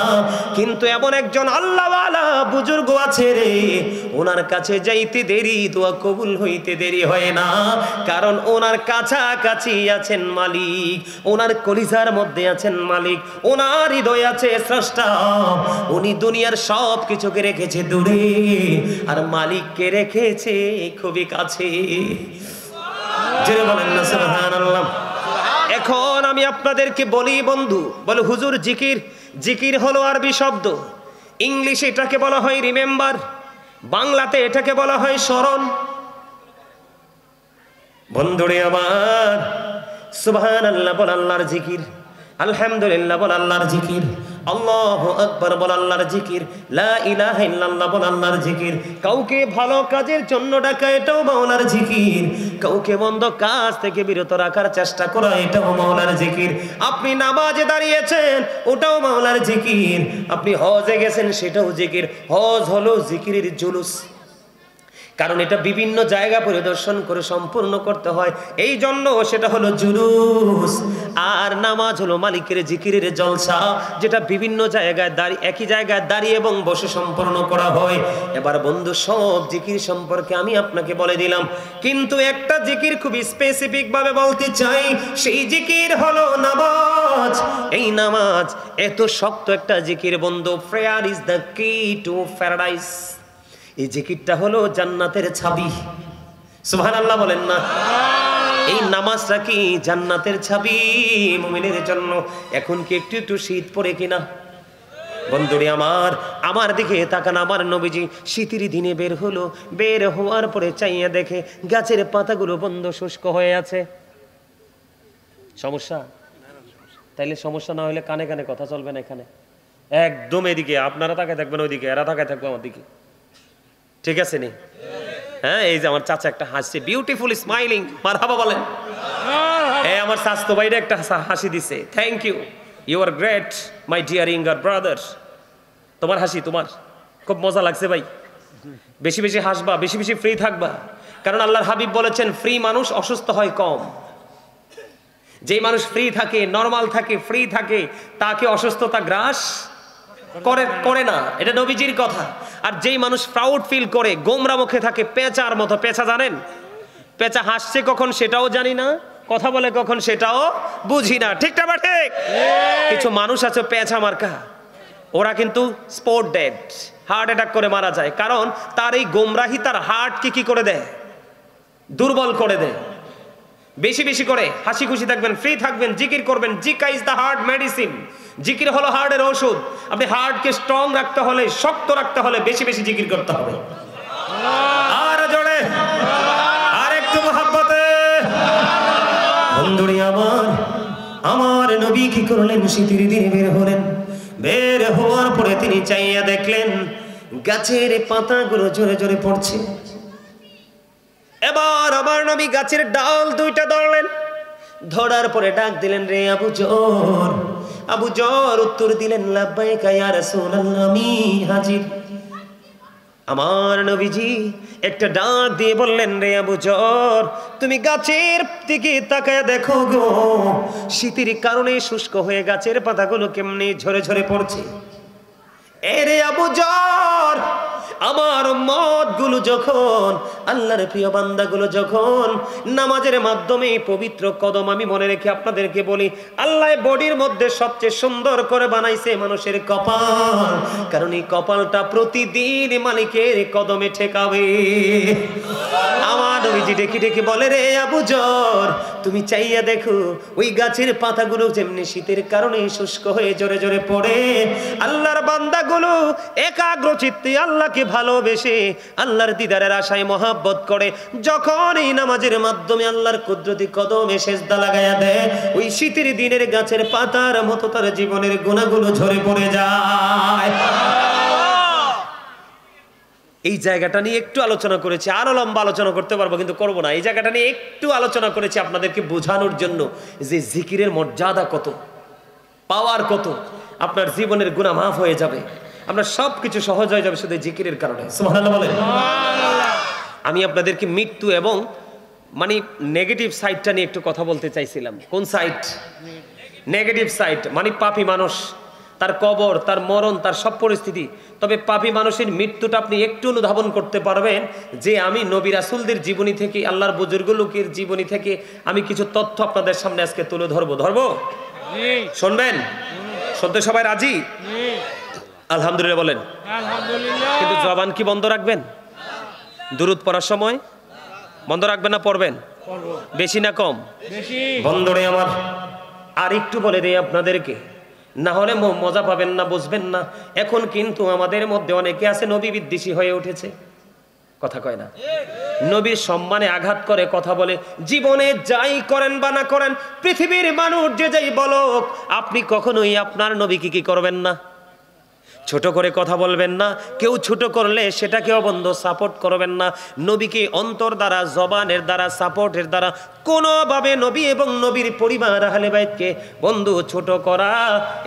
S1: কিন্তু এমন একজন আল্লাহওয়ালা বুজুর্গ আছে রে, ওনার কাছে যাইতে দেরি দোয়া কবুল হইতে দেরি হয় না, কারণ ওনার কাছাকাছি আছেন মালিক, ওনার কলিজার মধ্যে আছেন মালিক, ওনার হৃদয়ে আছে স্রষ্টা। উনি দুনিয়ার সব কিছুকে রেখেছে দূরে, আর মালিককে রেখেছে খুবই কাছে। জোরে বলেন না সুবহানাল্লাহ। এখন আমি আপনাদেরকে বলি বন্ধু, বলে হুজুর জিকির, জিকির হলো আরবি শব্দ, ইংলিশে এটাকে বলা হয় রিমেম্বার, বাংলাতে এটাকে বলা হয় স্মরণ। বন্ধুরে আমার, সুবহানাল্লাহ বল আল্লাহর জিকির, আলহামদুলিল্লাহ বল আল্লাহর জিকির, আল্লাহু আকবার বল আল্লাহর জিকির, লা ইলাহা ইল্লাল্লাহ বল আল্লাহর জিকির। কাউকে ভালো কাজের জন্য ডাকা এটাও মাওলার জিকির, কাউকে মন্দ কাজ থেকে বিরত রাখার চেষ্টা করা এটাও মাওলার জিকির। আপনি নামাজে দাঁড়িয়েছেন ওটাও মাওলার জিকির, আপনি হজে গেছেন সেটাও জিকির। হজ হলো জিকিরের জুলুস, কারণ এটা বিভিন্ন জায়গা পরিদর্শন করে সম্পূর্ণ করতে হয়, এই জন্য সেটা হলো জুলুস। আর নামাজ হলো মালিকের জিকিরের জলসা, যেটা বিভিন্ন জায়গায় দাঁড়িয়ে, একই জায়গায় দাঁড়িয়ে এবং বসে সম্পূর্ণ করা হয়। এবার বন্ধু সব জিকির সম্পর্কে আমি আপনাকে বলে দিলাম, কিন্তু একটা জিকির খুবই স্পেসিফিক ভাবে বলতে চাই, সেই জিকির হলো নামাজ। এই নামাজ এত শক্ত একটা জিকির বন্ধু, প্রেয়ার ইজ দ্য কি টু প্যারাডাইস। এই জিকিরটা হলো জান্নাতের চাবি। সুবহানাল্লাহ বলেন না। এই নামাজটা কি জান্নাতের চাবি মুমিনের জন্য। এখন কি একটু একটু শীত পড়ে কিনা বন্ধুরে আমার, আমার দিকে তাকান। আমার নবীজি শীতের দিনে বের হলো, বের হওয়ার পরে চাইয়া দেখে গাছের পাতাগুলো বন্ধ শুষ্ক হয়ে আছে। সমস্যা? তাইলে সমস্যা না হলে কানে কানে কথা চলবে না এখানে, একদম এদিকে আপনারা তাকায় থাকবেন, ওইদিকে এরা তাকায় থাকবে আমার দিকে, ঠিক আছে নি? হ্যাঁ, এই যে আমার চাচা একটা হাসছে, বিউটিফুল স্মাইলিং, মারহাবা বলেন। এই আমার স্বাস্থ্য ভাইরা একটা হাসি দিছে, thank you, you are great my dear younger brother. তোমার হাসি তোমার খুব মজা লাগছে ভাই, বেশি বেশি হাসবা, বেশি বেশি ফ্রি থাকবা, কারণ আল্লাহর হাবিব বলেছেন ফ্রি মানুষ অসুস্থ হয় কম। যেই মানুষ ফ্রি থাকে, নরমাল থাকে, ফ্রি থাকে, তাকে অসুস্থতা গ্রাস করে না, এটা নবীজির কথা। আর যেই মানুষ প্রাউড ফিল করে, গোমরা মুখে থাকে, পেঁচার মতো, পেঁচা জানেন, পেঁচা হাসছে কখন সেটাও জানি না, কথা বলে কখন সেটাও বুঝি না, ঠিক না ঠিক? কিছু মানুষ আছে পেঁচা মার্কা, ওরা কিন্তু স্পট ডেড, হার্ট অ্যাটাক করে মারা যায়, কারণ তার এই গোমরাহি তার হার্টকে কি করে দেয়, দুর্বল করে দেয়। বেশি বেশি করে হাসি খুশি থাকবেন, ফ্রি থাকবেন, জিকির করবেন। Zika is the heart medicine. জিকির হলো হার্টের ওষুধ। আপনি হার্টকে স্ট্রং রাখতে হলে, শক্ত রাখতে হলে বেশি বেশি জিকির করতে হবে। আর জোরে, আর একটু মহব্বতে। বন্ধুরি আমার, আমার নবী কি করলেন? শীতের দিনে বের হলেন, বের হওয়ার পরে তিনি চাইয়া দেখলেন গাছের পাতাগুলো জোরে জোরে পড়ছে। এবার আমার নবী গাছের ডাল 2টা ধরলেন, ধরার পরে ডাক দিলেন, রে আবু জর। আবু জর উত্তর দিলেন, লাব্বাইকা ইয়া রাসূলুল্লাহ, আমি হাজির। আমার নবীজি একটা ডাক দিয়ে বললেন, রে আবু জর, তুমি গাছের দিকে তাকায় দেখো গো, শীতের কারণে শুষ্ক হয়ে গাছের পাতাগুলো কেমনি ঝরে ঝরে পড়ছে। এরে আবু জর, আমার উম্মতগুলো যখন, আল্লাহর প্রিয় বান্দাগুলো যখন নামাজের মাধ্যমে পবিত্র কদম, আমি মনে রেখে আপনাদেরকে বলি, আল্লাহ বডির মধ্যে সবচেয়ে সুন্দর করে বানাইছে মানুষের কপাল, কারণ এই কপালটা প্রতিদিন মালিকের কদমে ঠেকাবে। আমার নবীজি ডেকে ডেকে বলে, রে আবু জর, তুমি চাইয়া দেখো ওই গাছের পাতাগুলো যেমনি শীতের কারণে শুষ্ক হয়ে জোরে জোরে পড়ে, আল্লাহর বান্দাগুলো একাগ্র চিত্তে আল্লাহকে ভালোবেসে আল্লাহর দিদারের আশায় মহাব্বত করে, যখন এই নামাজের মাধ্যমে আল্লাহর কুদরতি কদমে সেজদা লাগায়া দেয়, ওই শীতের দিনের গাছের পাতার মতো তার জীবনের গুনাহগুলো ঝরে পড়ে যায়। এই জায়গাটা নিয়ে একটু আলোচনা করেছি, আরো লম্বা আলোচনা করতে পারবো কিন্তু করবো না। এই জায়গাটা নিয়ে একটু আলোচনা করেছি আপনাদেরকে বোঝানোর জন্য যে জিকিরের মর্যাদা কত, পাওয়ার কত, আপনার জীবনের গুনাহ মাফ হয়ে যাবে, আপনার সবকিছু সহজ হয়ে যাবে শুধু জিকিরের কারণে। সুবহানাল্লাহ বলেন। আমি আপনাদেরকে মৃত্যু এবং মানে নেগেটিভ সাইডটা নিয়ে একটু কথা বলতে চাইছিলাম। কোন সাইড? নেগেটিভ সাইড, মানে পাপী মানুষ, তার কবর, তার মরণ, তার সব পরিস্থিতি। তবে পাপী মানুষের মৃত্যুটা আপনি একটু অনুধাবন করতে পারবেন যে আমি নবী রাসূলদের জীবনী থেকে, আল্লাহর বুজুর্গ লোকের জীবনী থেকে আমি কিছু তথ্য আপনাদের সামনে আজকে তুলে ধরবো। শুনবেন? শুনতে সবাই রাজি? আলহামদুলিল্লাহ বলেন। আলহামদুলিল্লাহ। কিন্তু জবান কি বন্ধ রাখবেন? দুরূদ পড়ার সময় বন্ধ রাখবেন না পড়বেন? বেশি না কম? বেশি। বন্ধরে আমার আর একটু বলে দেই আপনাদেরকে, না হলে মজা পাবেন না, বুঝবেন না। এখন কিন্তু আমাদের মধ্যে অনেকে আছে নবী বিদ্বেষী হয়ে উঠেছে, কথা কয় না, নবীর সম্মানে আঘাত করে কথা বলে। জীবনে যাই করেন বা না করেন, পৃথিবীর মানুষ যে যাই বলুক, আপনি কখনোই আপনার নবীকে কি করবেন না, ছোট করে কথা বলবেন না। কেউ ছোট করলে সেটাকে অবন্ধ সাপোর্ট করবেন না। নবীকে অন্তর দ্বারা, জবানের দ্বারা, সাপোর্টের দ্বারা কোনোভাবে নবী এবং নবীর পরিবার আহলে বাইতকে বন্ধু ছোট করা,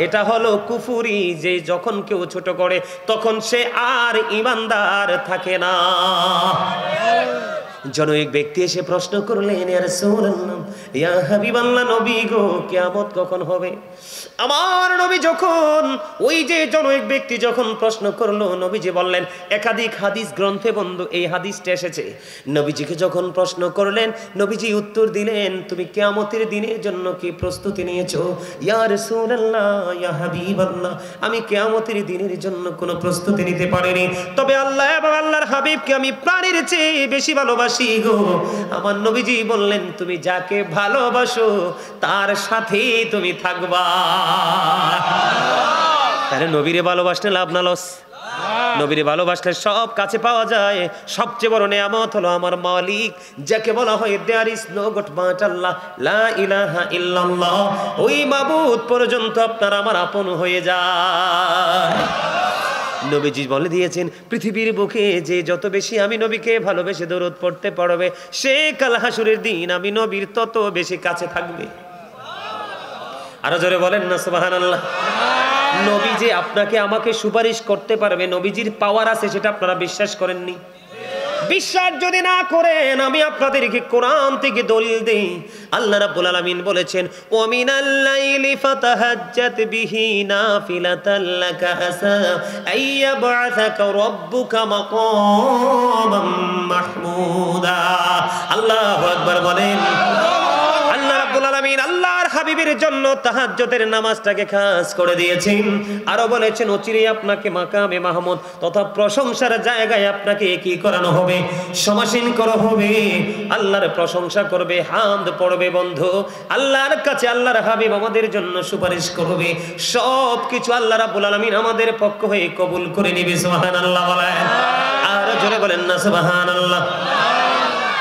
S1: এটা হলো কুফুরি। যে যখন কেউ ছোট করে তখন সে আর ঈমানদার থাকে না। জনৈক ব্যক্তি এসে প্রশ্ন করলেন, ইয়া রাসূলুল্লাহ, ইয়া হাবিবাল্লাহ, নবী গো, কিয়ামত কখন হবে? আমার নবী যখন, ওই যে জনৈক ব্যক্তি যখন প্রশ্ন করলো, নবীজি বললেন, একাধিক হাদিস গ্রন্থে বন্ধু এই হাদিসটা এসেছে। নবীজিকে যখন প্রশ্ন করলেন, নবীজি উত্তর দিলেন, তুমি কিয়ামতের দিনের জন্য কি প্রস্তুতি নিয়েছো? ইয়া রাসূলুল্লাহ, ইয়া হাবিবাল্লাহ, আমি কিয়ামতের দিনের জন্য কোনো প্রস্তুতি নিতে পারিনি, তবে আল্লাহ এবং আল্লাহর হাবিবকে আমি প্রাণের চেয়ে বেশি ভালোবাসি গো। আমার নবীজি বললেন, তুমি যাকে ভালোবাসো তার সাথেই তুমি থাকবা। তাহলে নবীরে ভালোবাসলে লাভ না লস? নবীরে ভালোবাসলে সব কাছে পাওয়া যায়। সবচেয়ে বড় নিয়ামত হলো আমার মালিক, যাকে বলা হয় there is no god but Allah, লা ইলাহা ইল্লাল্লাহ। ওই মাবুদ পর্যন্ত আপনার আমার আপন হয়ে যায়। নবীজি বলে দিয়েছেন, পৃথিবীর বুকে যে যত বেশি আমি নবীকে ভালোবেসে দরুদ পড়তে পারবে, সে কাল হাসুরের দিন আমি নবীর তত বেশি কাছে থাকবে। আরো জোরে বলেন না সুবহানাল্লাহ। নবী যে আপনাকে আমাকে সুপারিশ করতে পারবে, নবীজির পাওয়ার আছে, সেটা আপনারা বিশ্বাস করেননি। বিশ্বাস যদি না করেন, আমি আপনাদেরকে কোরআন থেকে দলিল দেই। আল্লাহ রাব্বুল আলামিন বলেছেন, ওয়া মিনাল লাইলি ফাতাহাজ্জাত বিহি নাফিলাতাল লাকা আসা আইয়াবআসাকা রাব্বুকা মাকামান মাহমুদা। আল্লাহু আকবার বলেন। আল্লাহ রাব্বুল আলামিন আল্লাহর হাবিবের জন্য তাহাজ্জুদের নামাজটাকে খাস করে দিয়েছেন। আরো বলেছেন, অচিরেই আপনাকে মাকামে মাহমুদ তথা প্রশংসার জায়গায় আপনাকে কি করানো হবে? সমাসীন করা হবে। আল্লাহর প্রশংসা করবে, হামদ পড়বে বন্ধু, আল্লাহর কাছে আল্লাহর হাবিব আমাদের জন্য সুপারিশ করবে। সব কিছু আল্লাহ রাব্বুল আলামিন আমাদের পক্ষ হয়ে কবুল করে নেবে। সুবহানাল্লাহ বলেন। আর জোরে বলেন না সুবহানাল্লাহ।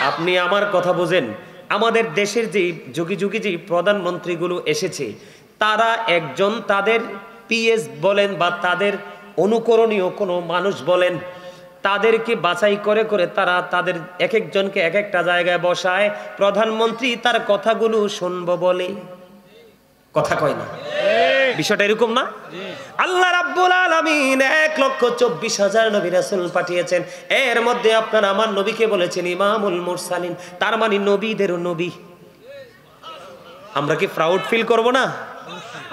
S1: আপনি আমার কথা বুঝেন, আমাদের দেশের যে যুগে যুগে যে প্রধানমন্ত্রীগুলো এসেছে, তারা একজন, তাদের পিএস বলেন বা তাদের অনুকরণীয় কোনো মানুষ বলেন, তাদেরকে বাছাই করে করে তারা তাদের এক একজনকে এক একটা জায়গায় বসায়। প্রধানমন্ত্রী তার কথাগুলো শুনবো বলে, কথা কয় না। বিষয়টা এরকম না? আল্লাহ রাব্বুল আলামিন 1,24,000 নবী রাসূল পাঠিয়েছেন। এর মধ্যে আপনার আমার নবীকে বলেছেন ইমামুল মুরসালিন, তার মানে নবীদেরও নবী। আমরা কি প্রাউড ফিল করব না?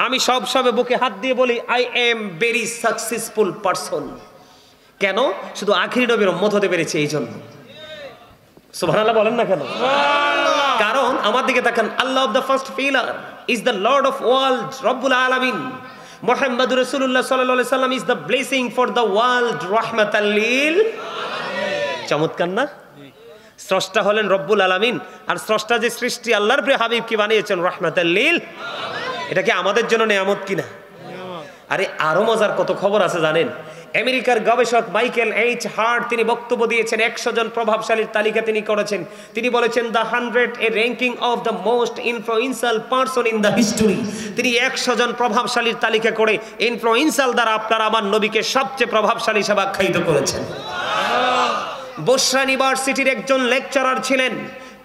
S1: আমি সব বুকে হাত দিয়ে বলি, I am very successful person. কেন? শুধু আখিরি নবীর উম্মত হতে পেরেছে এই জন্য। সুবহানাল্লাহ বলেন না কেন? কারণ আমার দিকে তাকান, Allah of the first pillar is the lord of world, রব্বুল আলামিন। মুহাম্মদুর রাসূলুল্লাহ সাল্লাল্লাহু আলাইহি সাল্লাম is the blessing for the world, রাহমাতাল লিল। চমৎকার না? স্রষ্টা হলেন রব্বুল আলামিন, আর স্রষ্টা যে সৃষ্টি আল্লাহর প্রিয় হাবিবকে বানিয়েছেন রাহমাতাল লিল, এটা কি আমাদের জন্য নিয়ামত কিনা? আরে আরো মজার কত খবর আছে জানেন? আমেরিকার গবেষক মাইকেল এইচ হার্ট তিনি বক্তব্য দিয়েছেন, 100 জন প্রভাবশালীর তালিকা তিনি করেছেন। তিনি বলেছেন the 100 A ranking of the most influential person in the history. তিনি 100 জন প্রভাবশালীর তালিকা করে ইনফ্লুয়েন্সিয়াল দ্বারা আপনার আমার নবীকে সবচেয়ে প্রভাবশালী হিসেবে আখ্যায়িত করেছেন। বসরা ইউনিভার্সিটির একজন লেকচারার ছিলেন,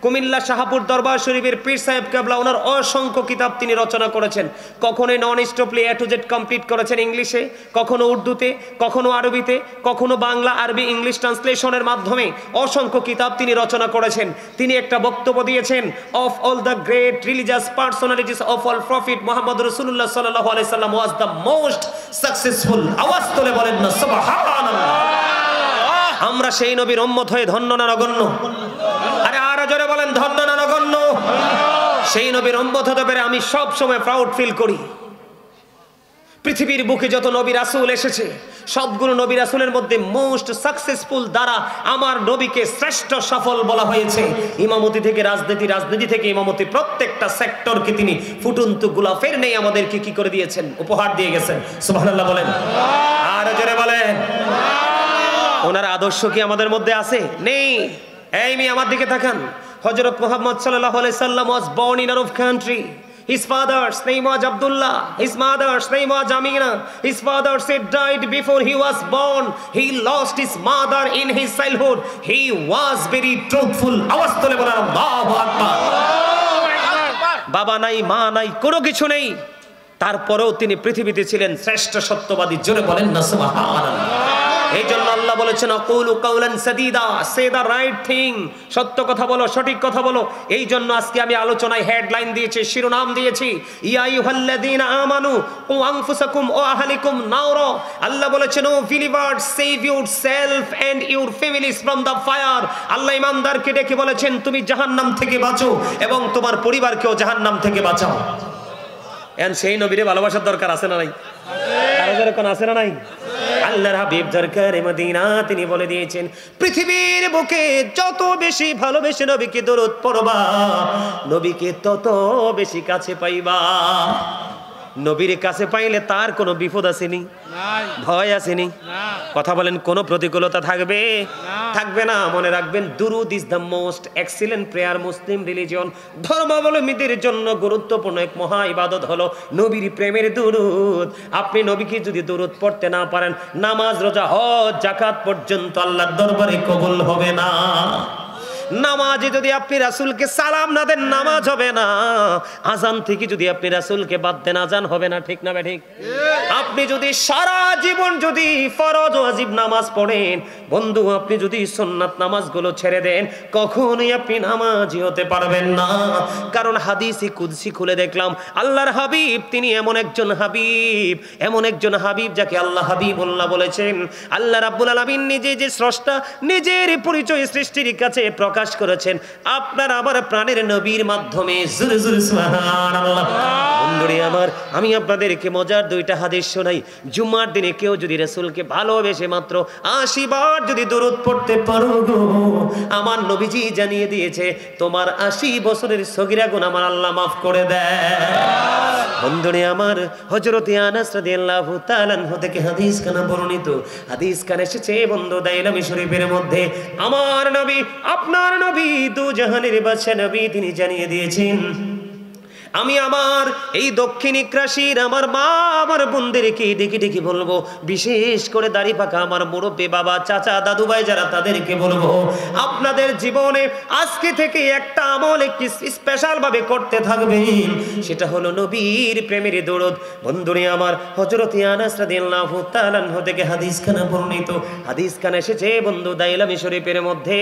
S1: কুমিল্লা শাহপুর দরবার শরীফের পীর সাহেব কেবলা, ওনার অসংখ্য কিতাব তিনি রচনা করেছেন। কখনো নন স্টপলি A to Z কমপ্লিট করেছেন ইংলিশে, কখনো উর্দুতে, কখনো আরবিতে, কখনো বাংলা আরবি ইংলিশ ট্রান্সলেশনের মাধ্যমে অসংখ্য কিতাব তিনি রচনা করেছেন। তিনি একটা বক্তব্য দিয়েছেন, of all the great religious personalities of all prophet Muhammad রাসূলুল্লাহ সাল্লাল্লাহু আলাইহি সাল্লাম ওয়াজ দ্য মোস্ট সাকসেসফুল। আওয়াজ তুলে বলেন না সুবহানাল্লাহ। আমরা সেই নবীর উম্মত হয়ে ধন্য না নগণ্য? আরে আরো জোরে বলেন ধন্য না নগণ্য? সেই নবীর উম্মত হতে পেরে আমি সব সময় প্রাউড ফিল করি। পৃথিবীর বুকে যত নবী রাসূল এসেছে, সবগুলো নবী রাসূলের মধ্যে মোস্ট সাকসেসফুল দ্বারা আমার নবীকে শ্রেষ্ঠ সফল বলা হয়েছে। ইমামতি থেকে রাজনীতি, রাজনীতি থেকে ইমামতি, প্রত্যেকটা সেক্টরকে তিনি ফুটন্ত গোলাপের নেই আমাদেরকে কি করে দিয়েছেন, উপহার দিয়ে গেছেন। সুবহানাল্লাহ বলেন, আরো জোরে বলেন। ওনার আদর্শ কি আমাদের মধ্যে আছে? নেই। এই মেয়ে আমার দিকে তাকান, হযরত মুহাম্মদ সাল্লাল্লাহু আলাইহি সাল্লাম was born in Arab country. His father's name was Abdullah. His mother's name was Amina. His father said died before he was born. He lost his mother in his childhood. He was very truthful. আওয়াজ তুলে বলেন আল্লাহু আকবার। বাবা নাই, মা নাই, কোনো কিছু নেই, তারপরেও তিনি পৃথিবীতে ছিলেন শ্রেষ্ঠ সত্যবাদী। জোরে বলেন না সুবহানাল্লাহ। এই জন্য আল্লাহ বলেছেন আকুলু কাওলান সাদীদা, সে দা রাইট থিং, সত্য কথা বলো, সঠিক কথা বলো। এই জন্য আজকে আমি আলোচনায় হেডলাইন দিয়েছি, শিরোনাম দিয়েছি, ইয়া আইয়ুহাল্লাযীনা আমানু ও আনফুসাকুম ও আহলিকুম নারা। আল্লাহ বলেছেন O believers, save yourself and your families from the fire. Allah ঈমানদারকে ডেকে বলেছেন তুমি জাহান্নাম থেকে বাঁচো এবং তোমার পরিবারকেও জাহান্নাম থেকে বাঁচাও। এন সেই নবীরে ভালোবাসার দরকার আছে না নাই? আরো যেরকম আছে না নাই? আল্লাহর হাবিব দরকারে মদিনা তিনি বলে দিয়েছেন, পৃথিবীর বুকে যত বেশি ভালোবেসে নবীকে দরুদ পড়বা, নবীকে তত বেশি কাছে পাইবা। নবীর কাছে পাইলে তার কোনো বিপদ আসেনি, ভয় আসেনি, কথা বলেন কোনো প্রতিকূলতা থাকবে? থাকবে না। মনে রাখবেন, দুরুদ is the most excellent prayer Muslim religion. ধর্মাবলম্বীদের জন্য গুরুত্বপূর্ণ এক মহা ইবাদত হলো নবীর প্রেমের দুরুদ। আপনি নবীকে যদি দুরুদ পড়তে না পারেন, নামাজ, রোজা, হজ, যাকাত পর্যন্ত আল্লাহর দরবারে কবুল হবে না। নামাজে যদি আপনি রাসূলকে সালাম না দেন, নামাজ হবে না। আযান থেকে যদি আপনি রাসূলকে বাদ দেন, আযান হবে না। ঠিক না ঠিক? আপনি যদি সারা জীবন যদি ফরজ ওয়াজিব নামাজ পড়েন, বন্ধু আপনি যদি সুন্নাত নামাজগুলো ছেড়ে দেন, কখনোই আপনি নামাজি হতে পারবেন না। কারণ হাদিসে কুদসি খুলে দেখলাম, আল্লাহর হাবিব তিনি এমন একজন হাবিব, এমন একজন হাবিব যাকে আল্লাহ হাবিবুল্লাহ বলেছেন। আল্লাহ রাব্বুল আলামিন নিজে যে স্রষ্টা, নিজের পরিচয় সৃষ্টির কাছে প্রকাশ করেছেন আপনার আমার প্রাণের নবীর মাধ্যমে। জোরে জোরে সুবহানাল্লাহ। বন্ধুরে আমার, আমি আপনাদেরকে মজার দুইটা হাদিস শোনাই। জুমার দিনে কেউ যদি রাসূলকে ভালোবেসে মাত্র 80 বার যদি দরুদ পড়তে পারো গো, আমার নবীজি জানিয়ে দিয়েছে তোমার 80 বছরের সগীরা গুনাহ আমার আল্লাহ মাফ করে দেয়। বন্ধুরে আমার, হযরত আনাস রাদিয়াল্লাহু তাআলা আনহু থেকে হাদিস কানা বর্ণিত, হাদিস কানে এসেছে বন্ধু দাইলামি শরীফের মধ্যে, আমার নবী, আপনার নবী, দু জাহানের বাদশা নবী, তিনি জানিয়ে দিয়েছেন আমি আমার এই দক্ষিণিক রাশির আমার মা আমার বোনদেরকে ডেকে ডেকে বলবো, বিশেষ করে দাড়ি পাকা আমার মুরব্বী বাবা, চাচা, দাদু ভাই যারা, তাদেরকে বলবো আপনাদের জীবনে আজকে থেকে একটা আমল একটি স্পেশাল ভাবে করতে থাকবেন, সেটা হলো নবীর প্রেমের দরুদ। বন্ধুরে আমার, হযরত আনাস রাদিয়াল্লাহু তাআলা আনহু থেকে হাদিস খানা বর্ণিত, হাদিস খানা এসেছে বন্ধু দাইলামি শরীফের মধ্যে।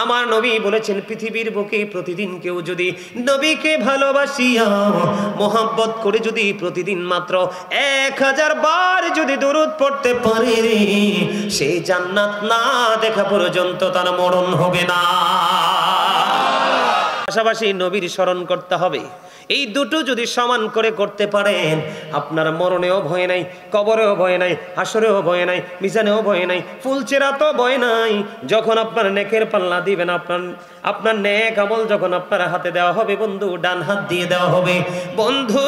S1: আমার নবী বলেছেন পৃথিবীর বুকে প্রতিদিন কেউ যদি নবীকে ভালোবাসিয়া মোহাব্বত করে যদি প্রতিদিন মাত্র 1000 বার যদি দরুদ পড়তে পারে রে, সেই জান্নাত না দেখা পর্যন্ত তার মরণ হবে না। পাশাপাশি নবীর স্মরণ করতে হবে। এই দুটো যদি সমান করে করতে পারেন, আপনার মরণেও ভয় নাই, কবরেও ভয় নাই, হাসরেও ভয় নাই, মিজানেও ভয় নাই, ফুলচেরাতেও ভয় নাই। যখন আপনার নেকের পাল্লা দিবেন, আপনার নেক আমল যখন আপনার হাতে দেওয়া হবে বন্ধু, ডান হাত দিয়ে দেওয়া হবে বন্ধু,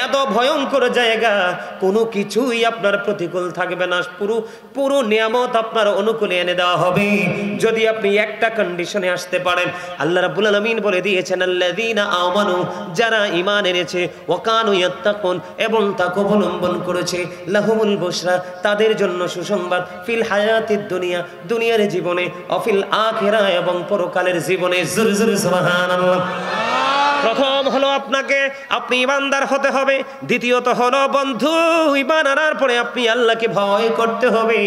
S1: এত ভয়ঙ্কর জায়গা, কোনো কিছুই আপনার প্রতিকূল থাকবে না। পুরো নিয়ামত আপনার অনুকূলে এনে দেওয়া হবে যদি আপনি একটা কন্ডিশনে আসতে পারেন। আল্লাহ রাব্বুল আলামিন বলে দিয়েছেন, আল্লাযীনা আমানু, যারা ঈমান এনেছে, ওয়া কানু ইয়াত্তাকুন, এবং তাকওয়া অবলম্বন করেছে, লাহুমুল বুশরা, তাদের জন্য সুসংবাদ, ফিল হায়াতিদ দুনিয়া, দুনিয়ার জীবনে, অফিল আখিরা, এবং পরকালের জীবনে। জোরে জোরে সুবহানাল্লাহ। প্রথম হলো আপনি ইমানদার হতে হবে। দ্বিতীয়ত হলো বন্ধু, ঈমান আনার পরে আপনি আল্লাহকে ভয় করতে হবে।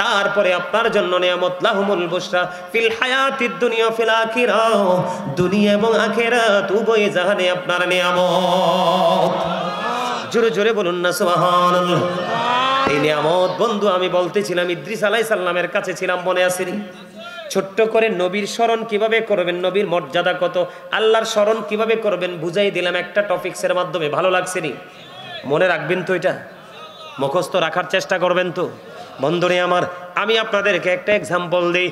S1: তারপরে আপনার জন্য নিয়ামত, লাহুমুল বুশরা ফিল হায়াতিদ দুনিয়া ফিল আখিরা, দুনিয়া এবং আখিরাত উভয় জাহানে আপনার নিয়ামত। জোরে জোরে বলুন না সুবহানাল্লাহ। এই নিয়ামত বন্ধু, আমি বলতেছিলাম ইদ্রিস আলাইহিস সালামের কাছে ছিলাম, মনে আছে নি? ছোট্ট করে নবীর স্মরণ কিভাবে করবেন, নবীর মর্যাদা কত, আল্লাহর স্মরণ কিভাবে করবেন বুঝাই দিলাম একটা টপিক্সের মাধ্যমে। ভালো লাগছে নি? মনে রাখবেন তো, এটা মুখস্থ রাখার চেষ্টা করবেন তো বন্ধুরে আমার। আমি আপনাদেরকে একটা এক্সাম্পল দিই।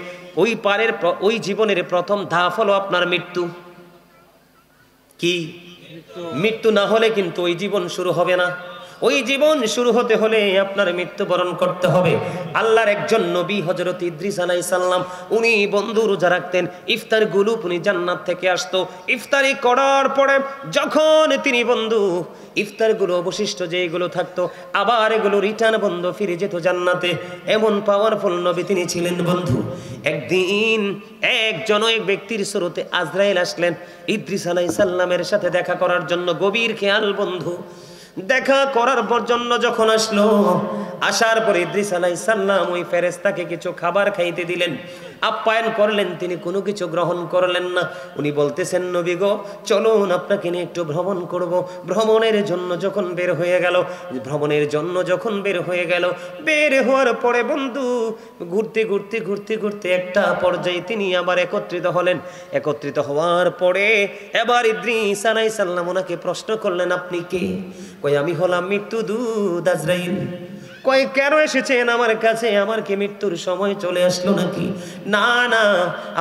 S1: ওই জীবনের প্রথম ধাপ হলো আপনার মৃত্যু। কি? মৃত্যু না হলে কিন্তু ওই জীবন শুরু হবে না। ওই জীবন শুরু হতে হলে আপনার মৃত্যুবরণ করতে হবে। আল্লাহর একজন নবী হযরত ইদ্রিস আলাইহিস সালাম, উনি বন্ধু রোজা রাখতেন, ইফতার গুলো উনি জান্নাত থেকে আসতো। ইফতারি করার পরে যখন তিনি বন্ধু ইফতারগুলো অবশিষ্ট যেগুলো থাকতো, আবার এগুলো রিটার্ন বন্ধু ফিরে যেত জান্নাতে। এমন পাওয়ারফুল নবী তিনি ছিলেন বন্ধু। একদিন এক ব্যক্তির সুরতে আজরাইল আসলেন ইদ্রিস আলাইহিস সালামের সাথে দেখা করার জন্য। গভীর খেয়াল বন্ধু, দেখা করার জন্য যখন আসলো, আসার পরে ইদ্রিস আলাইহিস সালাম ওই ফেরেশতাকে কিছু খাবার খাইতে দিলেন, আপ্যায়ন করলেন। তিনি কোনো কিছু গ্রহণ করলেন না। উনি বলতেছেন, নবী গো চলুন আপনাকে নিয়ে একটু ভ্রমণ করব। ভ্রমণের জন্য যখন বের হয়ে গেল, বের হওয়ার পরে বন্ধু ঘুরতে একটা পর্যায়ে তিনি আবার একত্রিত হলেন। একত্রিত হওয়ার পরে এবার ইদ্রিস আলাইহিস সালাম ওনাকে প্রশ্ন করলেন, আপনি কে? কই, আমি হলাম মৃত্যুদূত আজরাইল। কই, কেন এসেছেন আমার কাছে? আমার কি মৃত্যুর সময় চলে আসলো নাকি? না না,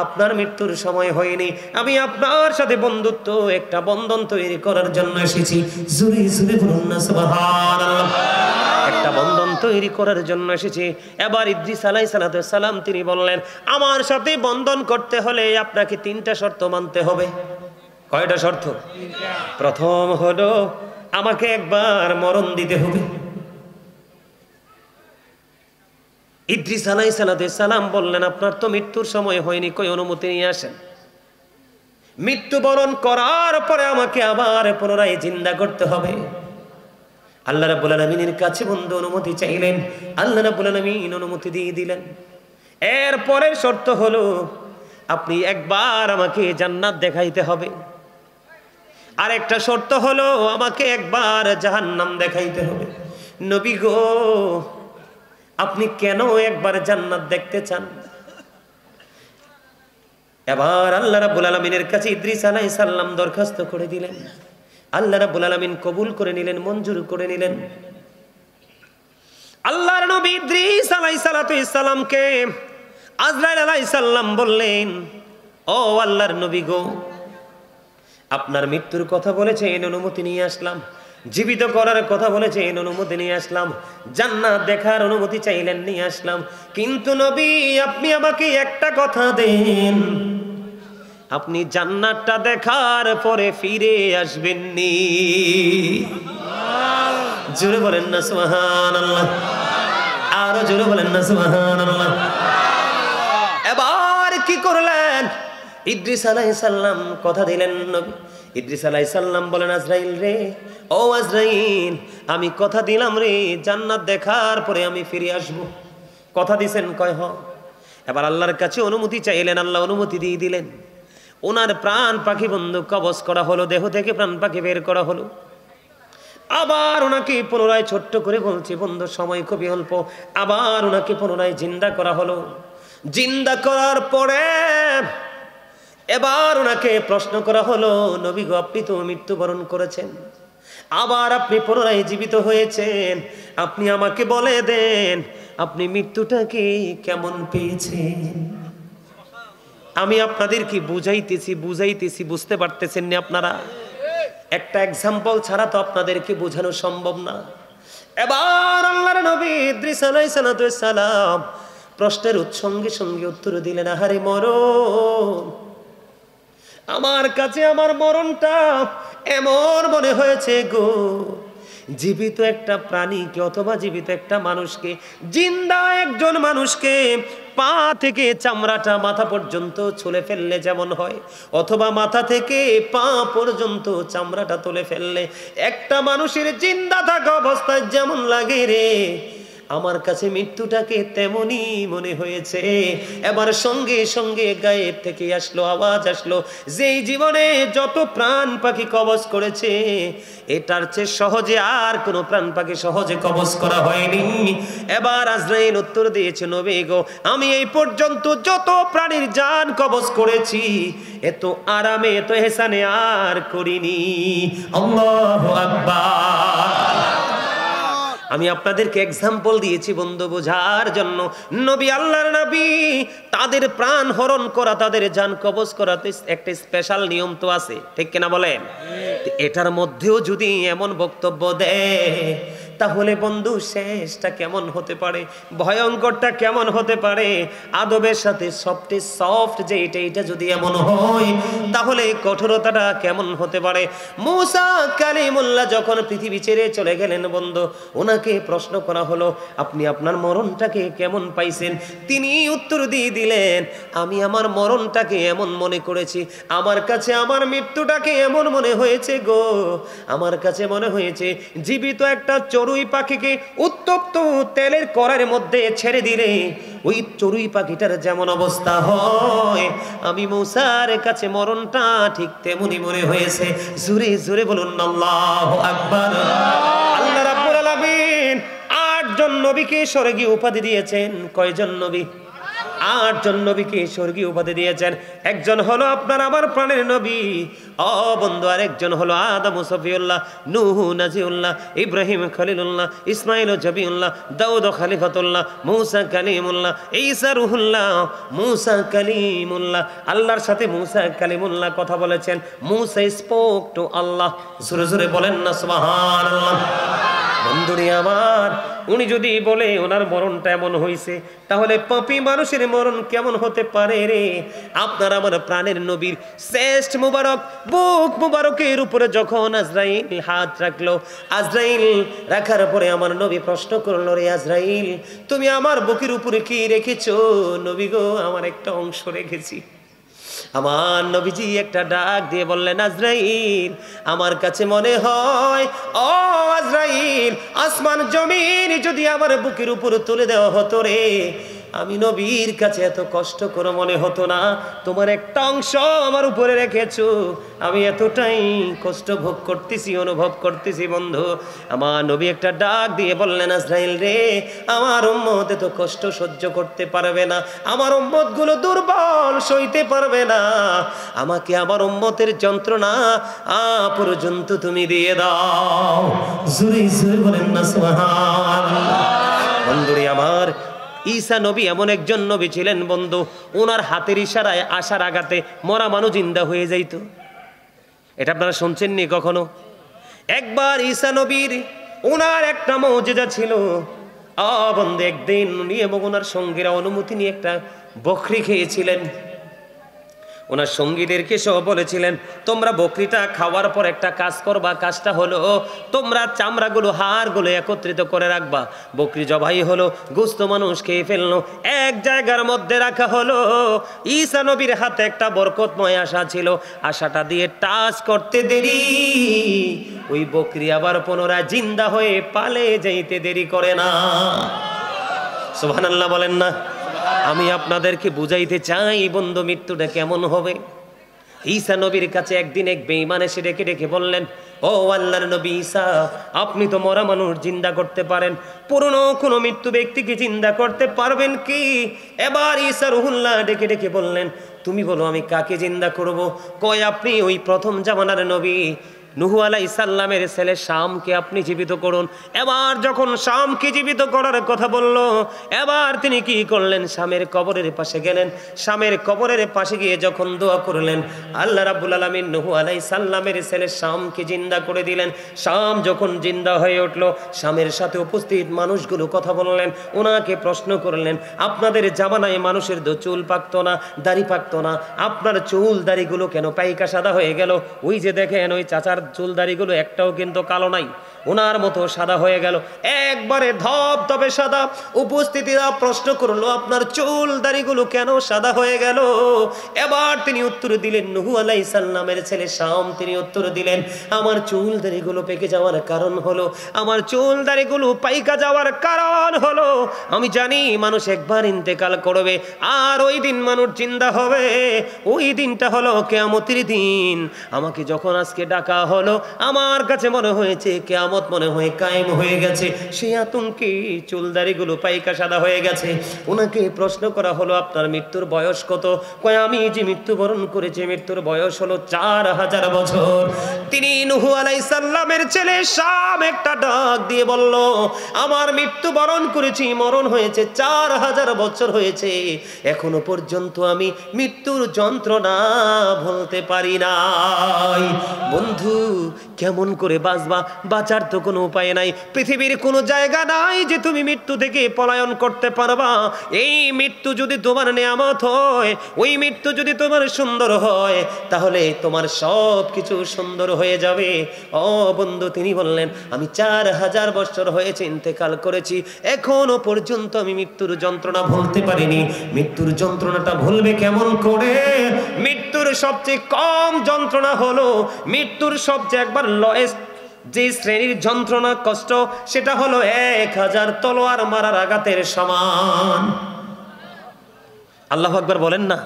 S1: আপনার মৃত্যুর সময় হয়নি। আমি আপনার সাথে বন্ধুত্ব, একটা বন্ধন তৈরি করার জন্য এসেছি। জোরে জোরে বলুন না সুবহানাল্লাহ। একটা বন্ধন তৈরি করার জন্য এসেছি। এবার ইদ্রিস আলাইহিস সালাম তিনি বললেন, আমার সাথে বন্ধন করতে হলে আপনাকে 3টা শর্ত মানতে হবে। কয়টা শর্ত? প্রথম হলো আমাকে একবার মরণ দিতে হবে। ইদ্রিস আলাইহিস সালাম বললেন, আপনার তো মৃত্যুর সময় হয়নি, কই অনুমতি নিয়ে আসেন। মৃত্যুবরণ করার পরে আমাকে আবার পুনরায় জিন্দা করতে হবে। আল্লাহ রাব্বুল আলামিনের কাছে বন্ধু অনুমতি চাইলেন। আল্লাহ রাব্বুল আলামিন অনুমতি দিয়ে দিলেন। এর পরের শর্ত হলো আপনি একবার আমাকে জান্নাত দেখাইতে হবে। আরেকটা শর্ত হলো আমাকে একবার জাহান্নাম দেখাইতে হবে। নবী গো, আপনি কেন একবার জান্নাত দেখতে চান? এবার আল্লাহ রাব্বুল আলামিনের কাছে ইদ্রিস আলাইহিস সালাম দরখাস্ত করে দিলেন। আল্লাহ রাব্বুল আলামিন কবুল করে নিলেন, মঞ্জুর করে নিলেন। আল্লাহর নবী ইদ্রিস আলাইহিস সালামকে আজরাইল আলাইহিস সালাম বললেন, ও আল্লাহর নবী গো, আপনার মৃত্যুর কথা বলেছেন, অনুমতি নিয়ে আসলাম। জীবিত করার কথা বলেছেন, অনুমতি নিয়ে আসলাম। জান্নাত দেখার অনুমতি চাইলেন, নিয়ে আসলাম। কিন্তু নবী, আপনি আমাকে একটা কথা দেন, আপনি জান্নাতটা দেখার পরে ফিরে আসবেন নি। জোরে বলেন না সুবহানাল্লাহ। আরো জোরে বলেন না সুবহানাল্লাহ। এবার কি করলেন? ইদ্রিস আলাইহিস সালাম কথা দিলেন। নবী ইদ্রিস আলাইহিস সালাম বলেন, আজরাইল রে, ও আজরাইল, আমি কথা দিলাম রে, জান্নাত দেখার পরে আমি ফিরে আসব। কথা দিছেন? কয় হ। এবার আল্লাহর কাছে অনুমতি চাইলেন, আল্লাহ অনুমতি দিয়ে দিলেন। ওনার প্রাণ পাখি বন্ধু কবজ করা হলো, দেহ থেকে প্রাণ পাখি বের করা হলো। আবার ওনাকে পুনরায় ছোট্ট করে বলছি বন্ধু, সময় খুবই অল্প, আবার ওনাকে পুনরায় জিন্দা করা হলো। জিন্দা করার পরে এবার ওনাকে প্রশ্ন করা হলো, নবী গো, আপনি তো মৃত্যুবরণ করেছেন, আবার আপনি পুনরায় জীবিত হয়েছেন, আপনি আমাকে বলে দেন আপনি মৃত্যুটাকে কেমন পেয়েছেন। আমি আপনাদের কি বুঝাইতেছি, বুঝতে পারতেছেন না আপনারা? একটা এক্সাম্পল ছাড়া তো আপনাদেরকে বোঝানো সম্ভব না। এবার আল্লাহর নবী ইদ্রিস আলাইহিস সালাম প্রশ্নের সঙ্গে সঙ্গে উত্তর দিলেন, আহারে মরণ, আমার কাছে আমার মরণটা এমন মনে হয়েছে গো, জীবিত একটা প্রাণীকে অথবা জীবিত একটা মানুষকে, জিন্দা একজন মানুষকে পা থেকে চামড়াটা মাথা পর্যন্ত ছুলে ফেললে যেমন হয়, অথবা মাথা থেকে পা পর্যন্ত চামড়াটা তুলে ফেললে একটা মানুষের জিন্দা থাকা অবস্থায় যেমন লাগে রে, আমার কাছে মৃত্যুটাকে তেমনই মনে হয়েছে। এবার সঙ্গে সঙ্গে গায়ের থেকে আসলো আওয়াজ, আসলো যেই জীবনে যত প্রাণ পাখি কবজ করেছে এটার চেয়ে সহজে আর কোনো প্রাণ পাখি সহজে কবজ করা হয়নি। এবার আজরাইল উত্তর দিয়েছে, নবী গো, আমি এই পর্যন্ত যত প্রাণীর জান কবজ করেছি এত আরামে এত এহসানে আর করিনি। আল্লাহু আকবার। আমি আপনাদেরকে এক্সাম্পল দিয়েছি বন্ধু বোঝার জন্য। নবী, আল্লাহর নবী, তাদের প্রাণ হরণ করা, তাদের জান কবজ করাতে একটা স্পেশাল নিয়ম তো আছে, ঠিক কিনা বলেন? এটার মধ্যেও যদি এমন বক্তব্য দেয় তাহলে বন্ধু শেষটা কেমন হতে পারে, ভয়ঙ্করটা কেমন হতে পারে। আদবের সাথে সফট যে এটা যদি এমন হয় তাহলে কঠোরতাটা কেমন হতে পারে। মূসা কালিমুল্লাহ যখন পৃথিবী ছেড়ে চলে গেলেন বন্ধু, ওনাকে প্রশ্ন করা হলো, আপনি আপনার মরণটাকে কেমন পাইছেন? তিনি উত্তর দিয়ে দিলেন, আমি আমার মরণটাকে এমন মনে করেছি, আমার কাছে আমার মৃত্যুটাকে এমন মনে হয়েছে গো, আমার কাছে মনে হয়েছে জীবিত একটা চড়ুই পাখিকে উত্তপ্ত তেলের কড়াইয়ের মধ্যে ছেড়ে দিলে ওই চড়ুই পাখিটার যেমন অবস্থা হয়, আমি মূসার কাছে মরণটা ঠিক তেমনি মনে হয়েছে। জোরে জোরে বলুন আল্লাহু আকবার। আল্লাহ রাব্বুল আলামিন 8 জন নবীকে স্বর্গীয় উপাধি দিয়েছেন। কয়জন নবী? 8 জন নবীকে স্বর্গীয় উপাধি দিয়েছেন। একজন হলো আপনার আমার প্রাণের নবী ও বন্ধু, আরেকজন হলো আদম সফিউল্লাহ, নূহ নাজিউল্লাহ, ইব্রাহিম খলিলুল্লাহ, ইসমাইল জবিউল্লাহ, দাউদ খলিফাতুল্লাহ, মূসা কালিমুল্লাহ, ঈসা রুহুল্লাহ, মূসা কালিমুল্লাহ। আল্লাহর সাথে মূসা কালিমুল্লাহ কথা বলেছেন। মূসা স্পোক টু আল্লাহ। জোরে জোরে বলেন না সুবহানাল্লাহ। বন্ধুরে আমার, উনি যদি বলে ওনার মরণটা এমন হয়েছে, তাহলে পাপী মানুষের মরণ কেমন হতে পারে রে? আপনার আমার প্রাণের নবীর শ্রেষ্ঠ মুবারক বুক মুবারকের উপরে যখন আজরাইল হাত রাখলো, আজরাইল রাখার পরে আমার নবী প্রশ্ন করলো, রে আজরাইল, তুমি আমার বুকের উপরে কি রেখেছো? নবী গো, আমার একটা অংশ রেখেছি। আমার নবীজি একটা ডাক দিয়ে বললেন, আজরাইল, আমার কাছে মনে হয় ও আজরাইল, আসমান জমিন যদি আমার বুকের উপর তুলে দেওয়া হতো রে, আমি নবীর কাছে এত কষ্ট করে মনে হতো না। তোমার একটা অংশ আমার উপরে রেখেছো, আমি এতটাই কষ্ট ভোগ করতেছি, অনুভব করতেছি বন্ধু। আমার নবী একটা ডাক দিয়ে বললেন, আজরাইল রে, আমার উম্মত এত কষ্ট সহ্য করতে পারবে না, আমার উম্মত গুলো দুর্বল, সইতে পারবে না, আমাকে আমার উম্মতের যন্ত্রণা পর্যন্ত তুমি দিয়ে দাও। জোরে জোরে বলেন না সুবহানাল্লাহ। বন্ধুরে আমার, ঈসা নবী এমন একজন নবী ছিলেন বন্ধু, ওনার হাতের ইশারায় আশার আঘাতে মরা মানুষ জিন্দা হয়ে যাইত। এটা আপনারা শুনছেননি কখনো? একবার ঈসা নবীর ওনার একটা মুজিজা ছিল। বন্ধু, একদিন উনি এবং ওনার সঙ্গীরা অনুমতি নিয়ে একটা বকরি খেয়েছিলেন। ওনার সঙ্গীদেরকে সহ বলেছিলেন, তোমরা বকরিটা খাওয়ার পর একটা কাজ করবা, কাজটা হলো তোমরা চামড়াগুলো, হাড়গুলো একত্রিত করে রাখবা। বকরি জবাই হলো, গোস্ত মানুষ খেয়ে ফেললো, এক জায়গার মধ্যে রাখা হলো। ঈসা নবীর হাতে একটা বরকতময় আশা ছিল, আশাটা দিয়ে টাচ করতে দেরি, ওই বকরি আবার পুনরায় জিন্দা হয়ে পালে যাইতে দেরি করে না। সুবহানাল্লাহ বলেন না। আমি আপনাদেরকে বুঝাইতে চাই বন্ধু, মৃত্যুটা কেমন হবে। ঈসা নবীর কাছে একদিন এক বেঈমান এসে ডেকে ডেকে বললেন, ও আল্লাহর নবী ঈসা, আপনি তো মরা মানুষ জিন্দা করতে পারেন, পুরনো কোনো মৃত্যু ব্যক্তিকে জিন্দা করতে পারবেন কি? এবার ঈসা রুহুল্লাহ ডেকে ডেকে বললেন, তুমি বলো আমি কাকে জিন্দা করব? কয় আপনি ওই প্রথম জামানার নবী নূহ আলাইহিস সালামের ছেলে শামকে আপনি জীবিত করুন। এবার যখন শামকে জীবিত করার কথা বলল, এবার তিনি কি করলেন? শামের কবরের পাশে গেলেন। শামের কবরের পাশে গিয়ে যখন দোয়া করলেন, আল্লাহ রাব্বুল আলামিন নূহ আলাইহিস সালামের ছেলে শামকে জিন্দা করে দিলেন। শাম যখন জিন্দা হয়ে উঠল, শামের সাথে উপস্থিত মানুষগুলো কথা বললেন, ওনাকে প্রশ্ন করলেন, আপনাদের জামানায় মানুষের তো চুল পাকতো না, দাড়ি পাকতো না, আপনার চুল দাড়িগুলো কেন পাইকা সাদা হয়ে গেল? ওই যে দেখেন ওই চাচার চুল দাড়িগুলো একটাও কিন্তু কালো নাই, ওনার মতো সাদা হয়ে গেল, একবারে ধবধবে সাদা। উপস্থিতিরা প্রশ্ন করলো, আপনার চুল দাড়িগুলো কেন সাদা হয়ে গেল? এবার তিনি উত্তর দিলেন, নূহ আলাইহিস সালামের ছেলে শাম তিনি উত্তর দিলেন, আমার চুল দাড়িগুলো পেকে যাওয়ার কারণ হলো, আমার চুল দাড়িগুলো পাইকা যাওয়ার কারণ হলো, আমি জানি মানুষ একবার ইন্তেকাল করবে আর ওই দিন মানুষ জিন্দা হবে, ওই দিনটা হলো কিয়ামতের দিন। আমাকে যখন আজকে ডাকা হলো, আমার কাছে মনে হয়েছে কিয়ামত মনে হয় কায়েম হয়ে গেছে, সেই আতঙ্কে চুলদারিগুলো পাইকা সাদা হয়ে গেছে। ওনাকে প্রশ্ন করা হলো, আপনার মৃত্যুর বয়স কত? কয় আমি যে মৃত্যুবরণ করেছি মৃত্যুর বয়স হলো 4000 বছর। তিনি নূহ আলাইহিস সালামের ছেলে শাম একটা ডাক দিয়ে বলল, আমার মৃত্যুবরণ করেছি, মরণ হয়েছে 4000 বছর হয়েছে, এখনো পর্যন্ত আমি মৃত্যুর যন্ত্রণা ভুলতে পারি নাই। বন্ধু, কেমন করে বাঁচবা? বাঁচার তো কোনো উপায় নাই, পৃথিবীর কোনো জায়গা নাই যে তুমি মৃত্যু থেকে পলায়ন করতে পারবা। এই মৃত্যু যদি তোমার নেয়ামত হয়, ওই মৃত্যু যদি তোমার সুন্দর হয়, তাহলে তোমার সব কিছু সুন্দর হয়ে যাবে। ও বন্ধু, তিনি বললেন, আমি 4000 বছর হয়েছে ইন্তেকাল করেছি, এখনো পর্যন্ত আমি মৃত্যুর যন্ত্রণা ভুলতে পারিনি। মৃত্যুর যন্ত্রণাটা ভুলবে কেমন করে? মৃত্যুর সবচেয়ে কম যন্ত্রণা হলো, মৃত্যুর সবচেয়ে একবার লয়েস্ট যে শ্রেণীর যন্ত্রণা কষ্ট, সেটা হলো 1000 তলোয়ার মারার আঘাতের সমান। আল্লাহু আকবার বলেন না।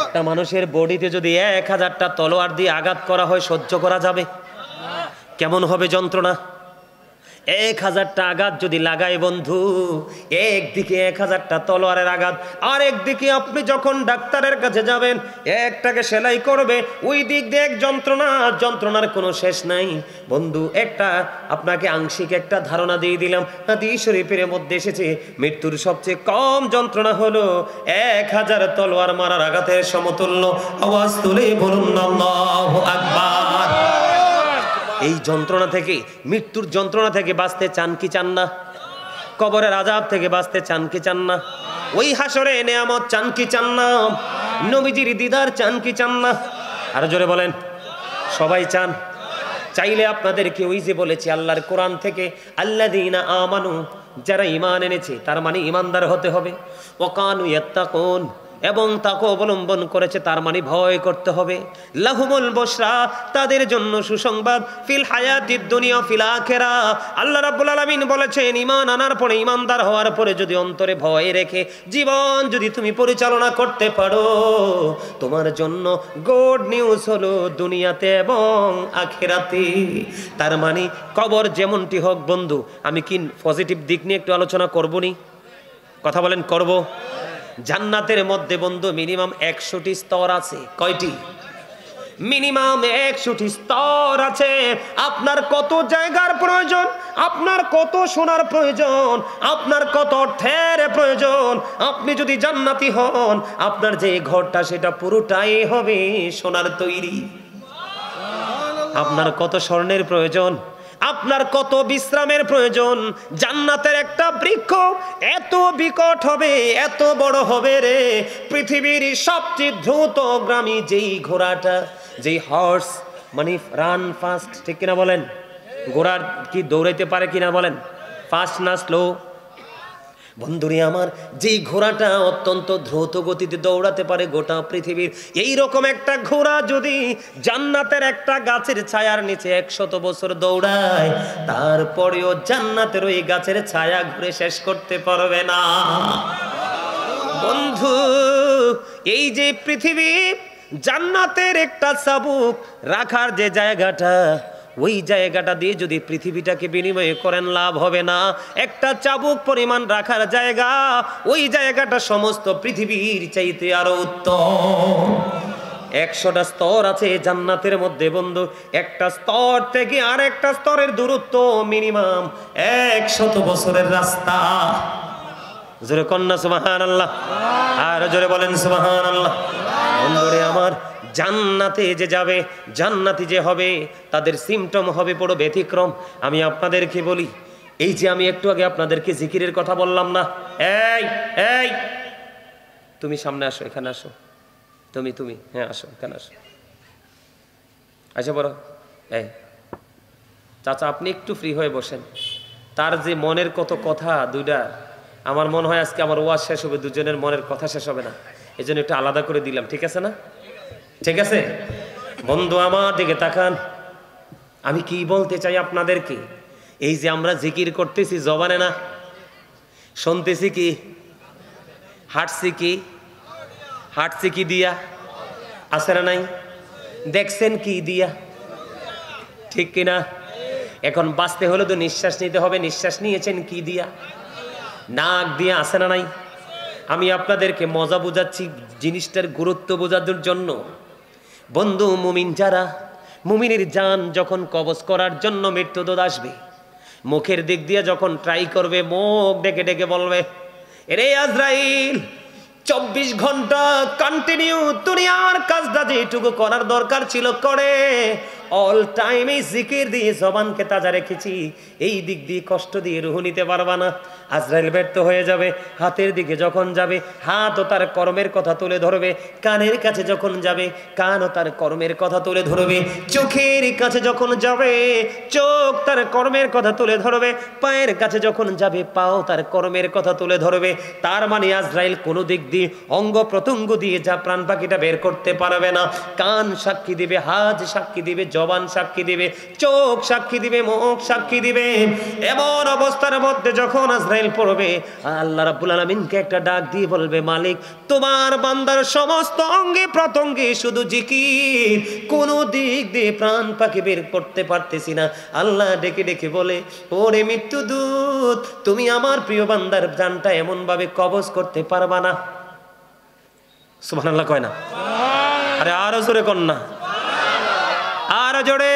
S1: একটা মানুষের বডিতে যদি 1000টা তলোয়ার দিয়ে আঘাত করা হয়, সহ্য করা যাবে? কেমন হবে যন্ত্রণা? 1000টা আঘাত যদি লাগায় বন্ধু, একদিকে 1000টা তলোয়ারের আঘাত, আর একদিকে আপনি যখন ডাক্তারের কাছে যাবেন, একটাকে সেলাই করবে, ওই দিক দিয়ে এক যন্ত্রণা, যন্ত্রণার কোনো শেষ নাই। বন্ধু, একটা আপনাকে আংশিক একটা ধারণা দিয়ে দিলাম, হাদিস শরীফের মধ্যে এসেছে মৃত্যুর সবচেয়ে কম যন্ত্রণা হলো 1000 তলোয়ার মারার আঘাতের সমতুল্য। আওয়াজ তুলে বলুন আল্লাহু আকবার। এই যন্ত্রণা থেকে, মৃত্যুর যন্ত্রণা থেকে বাঁচতে চান কি চান না? কবরের আযাব থেকে বাঁচতে চান কি চান না? ওই হাসরে নেয়ামত চান কি চান না? নবীজির দিদার চান কি চান না? আরো জোরে বলেন। সবাই চান। চাইলে আপনাদেরকে ওই যে বলেছি আল্লাহর কোরআন থেকে, আল্লাযীনা আমানু, যারা ঈমান এনেছে তার মানে ঈমানদার হতে হবে, ওয়া কানু ইয়াত্তাকুন, এবং তাকে অবলম্বন করেছে তার মানে ভয় করতে হবে, লাহুমুল বুশরা, তাদের জন্য সুসংবাদ, ফিল হায়াতিদ দুনিয়া ফিল আখিরাহ। আল্লাহ রাব্বুল আলামিন বলেছেন, ঈমান আনার পরে, ঈমানদার হওয়ার পরে যদি অন্তরে ভয় রেখে জীবন যদি তুমি পরিচালনা করতে পারো, তোমার জন্য গুড নিউজ হলো দুনিয়াতে এবং আখিরাতে। তার মানে কবর যেমনটি হোক বন্ধু, আমি কি পজিটিভ দিক নিয়ে একটু আলোচনা করব নি? কথা বলেন, করব? জান্নাতের মধ্যে বন্ধু মিনিমাম 100টি স্তর আছে। কয়টি? মিনিমাম 100টি স্তর আছে। আপনার কত জায়গার প্রয়োজন, আপনার কত সোনার প্রয়োজন, আপনার কত অর্থের প্রয়োজন, আপনি যদি জান্নাতি হন, আপনার যে ঘরটা সেটা পুরোটাই হবে সোনার তৈরি। আপনার কত স্বর্ণের প্রয়োজন, আপনার কত বিশ্রামের প্রয়োজন। জান্নাতের একটা বৃক্ষ এত বিকট হবে, এত বড় হবে রে, পৃথিবীর সবচেয়ে দ্রুতগামী যেই ঘোড়াটা, যেই হর্স মানে রান ফাস্ট, ঠিক কিনা বলেন? ঘোড়ার কি দৌড়াইতে পারে কিনা বলেন? ফাস্ট না স্লো? বন্ধুরে আমার, যেই ঘোড়াটা অত্যন্ত দ্রুত গতিতে দৌড়াতে পারে গোটা পৃথিবীর, এই রকম একটা ঘোড়া যদি জান্নাতের একটা গাছের ছায়ার নিচে 100 বছর দৌড়ায়, তারপরেও জান্নাতের ওই গাছের ছায়া ঘুরে শেষ করতে পারবে না। বন্ধু, এই যে পৃথিবী, জান্নাতের একটা চাবুক রাখার যে জায়গাটা, ওই জায়গাটা দিয়ে যদি পৃথিবীটাকে বিনিময় করেন লাভ হবে না। একটা চাবুক পরিমাণ রাখার জায়গা, ওই জায়গাটা সমস্ত পৃথিবীর চাইতে আরো উত্তম। 100টা স্তর আছে জান্নাতের মধ্যে বন্ধু, একটা স্তর থেকে আর একটা স্তরের দূরত্ব মিনিমাম 100 বছরের রাস্তা। জোরে কন্যা সুবহানাল্লাহ, আর জোরে বলেন সুবহানাল্লাহ। বন্ধুরে আমার, জান্নাতে যে যাবে, জান্নাতি যে হবে, তাদের সিমটম হবে বড় ব্যতিক্রম। আমি আপনাদেরকে বলি, এই যে আমি একটু আগে আপনাদেরকে জিকিরের কথা বললাম না, এই এই তুমি সামনে আসো, এখানে আসো, তুমি হ্যাঁ আসো, এখানে আসো, আচ্ছা বড় এই চাচা আপনি একটু ফ্রি হয়ে বসেন। তার যে মনের কত কথা দুইটা, আমার মনে হয় আজকে আমার ওয়াজ শেষ হবে, দুজনের মনের কথা শেষ হবে না, এই জন্য একটু আলাদা করে দিলাম, ঠিক আছে না? ঠিক আছে বন্ধু, আমার দিকে তাকান। আমি কি বলতে চাই আপনাদেরকে, এই যে আমরা জিকির করতেছি জবানে না, শুনতেছি কি, হাঁটছি কি দিয়া, আছে না নাই, দেখছেন কি দিয়া, ঠিক কিনা? এখন বাঁচতে হলে তো নিঃশ্বাস নিতে হবে, নিঃশ্বাস নিয়েছেন কি দিয়া? নাক দিয়া, আছে না নাই? আমি আপনাদেরকে মজা বোঝাচ্ছি, জিনিসটার গুরুত্ব বোঝানোর জন্য। বন্ধু, মুমিন যারা, মুমিনের জান যখন কবজ করার জন্য মৃত্যুদূত আসবে, মুখের দিক দিয়ে যখন ট্রাই করবে, মুখ ডেকে ডেকে বলবে, এরে আজরাইল 24 ঘন্টা কন্টিনিউ দুনিয়ার কাজটা যেটুকু করার দরকার ছিল করে, অল টাইম এই জিকির দিয়ে জবানকে তাজা রেখেছি, এই দিক দিয়ে কষ্ট দিয়ে রুহু নিতে পারবা না। আজরাইল ব্যর্থ হয়ে যাবে, হাতের দিকে যখন যাবে হাতও তার কর্মের কথা তুলে ধরবে, কানের কাছে যখন যাবে কানও তার কর্মের কথা তুলে ধরবে, চোখের কাছে যখন যাবে চোখ তার কর্মের কথা তুলে ধরবে, পায়ের কাছে যখন যাবে পাও তার কর্মের কথা তুলে ধরবে। তার মানে আজরাইল কোনো দিক দিয়ে অঙ্গ প্রত্যঙ্গ দিয়ে যা প্রাণ পাখিটা বের করতে পারবে না। কান সাক্ষী দিবে, হাত সাক্ষী দিবে, জবান সাক্ষী দিবে, চোখ সাক্ষী দিবে, মুখ সাক্ষী দিবে। এমন অবস্থার মধ্যে যখন আজরাইল পড়বে, আল্লাহ রাব্বুল আলামিনকে একটা ডাক দিয়ে বলবে, মালিক তোমার বান্দার সমস্ত অঙ্গে প্রত্যঙ্গে শুধু জিকির, কোন দিক দিয়ে প্রাণ পাখি বের করতে পারতেছি না। আল্লাহ ডেকে ডেকে বলে, ওরে মৃত্যুদূত, তুমি আমার প্রিয় বান্দার জানটা এমন ভাবে কবজ করতে পারবা না। সুবহানাল্লাহ কয় না? আরে আরো জোরে কর না, আরো জোরে।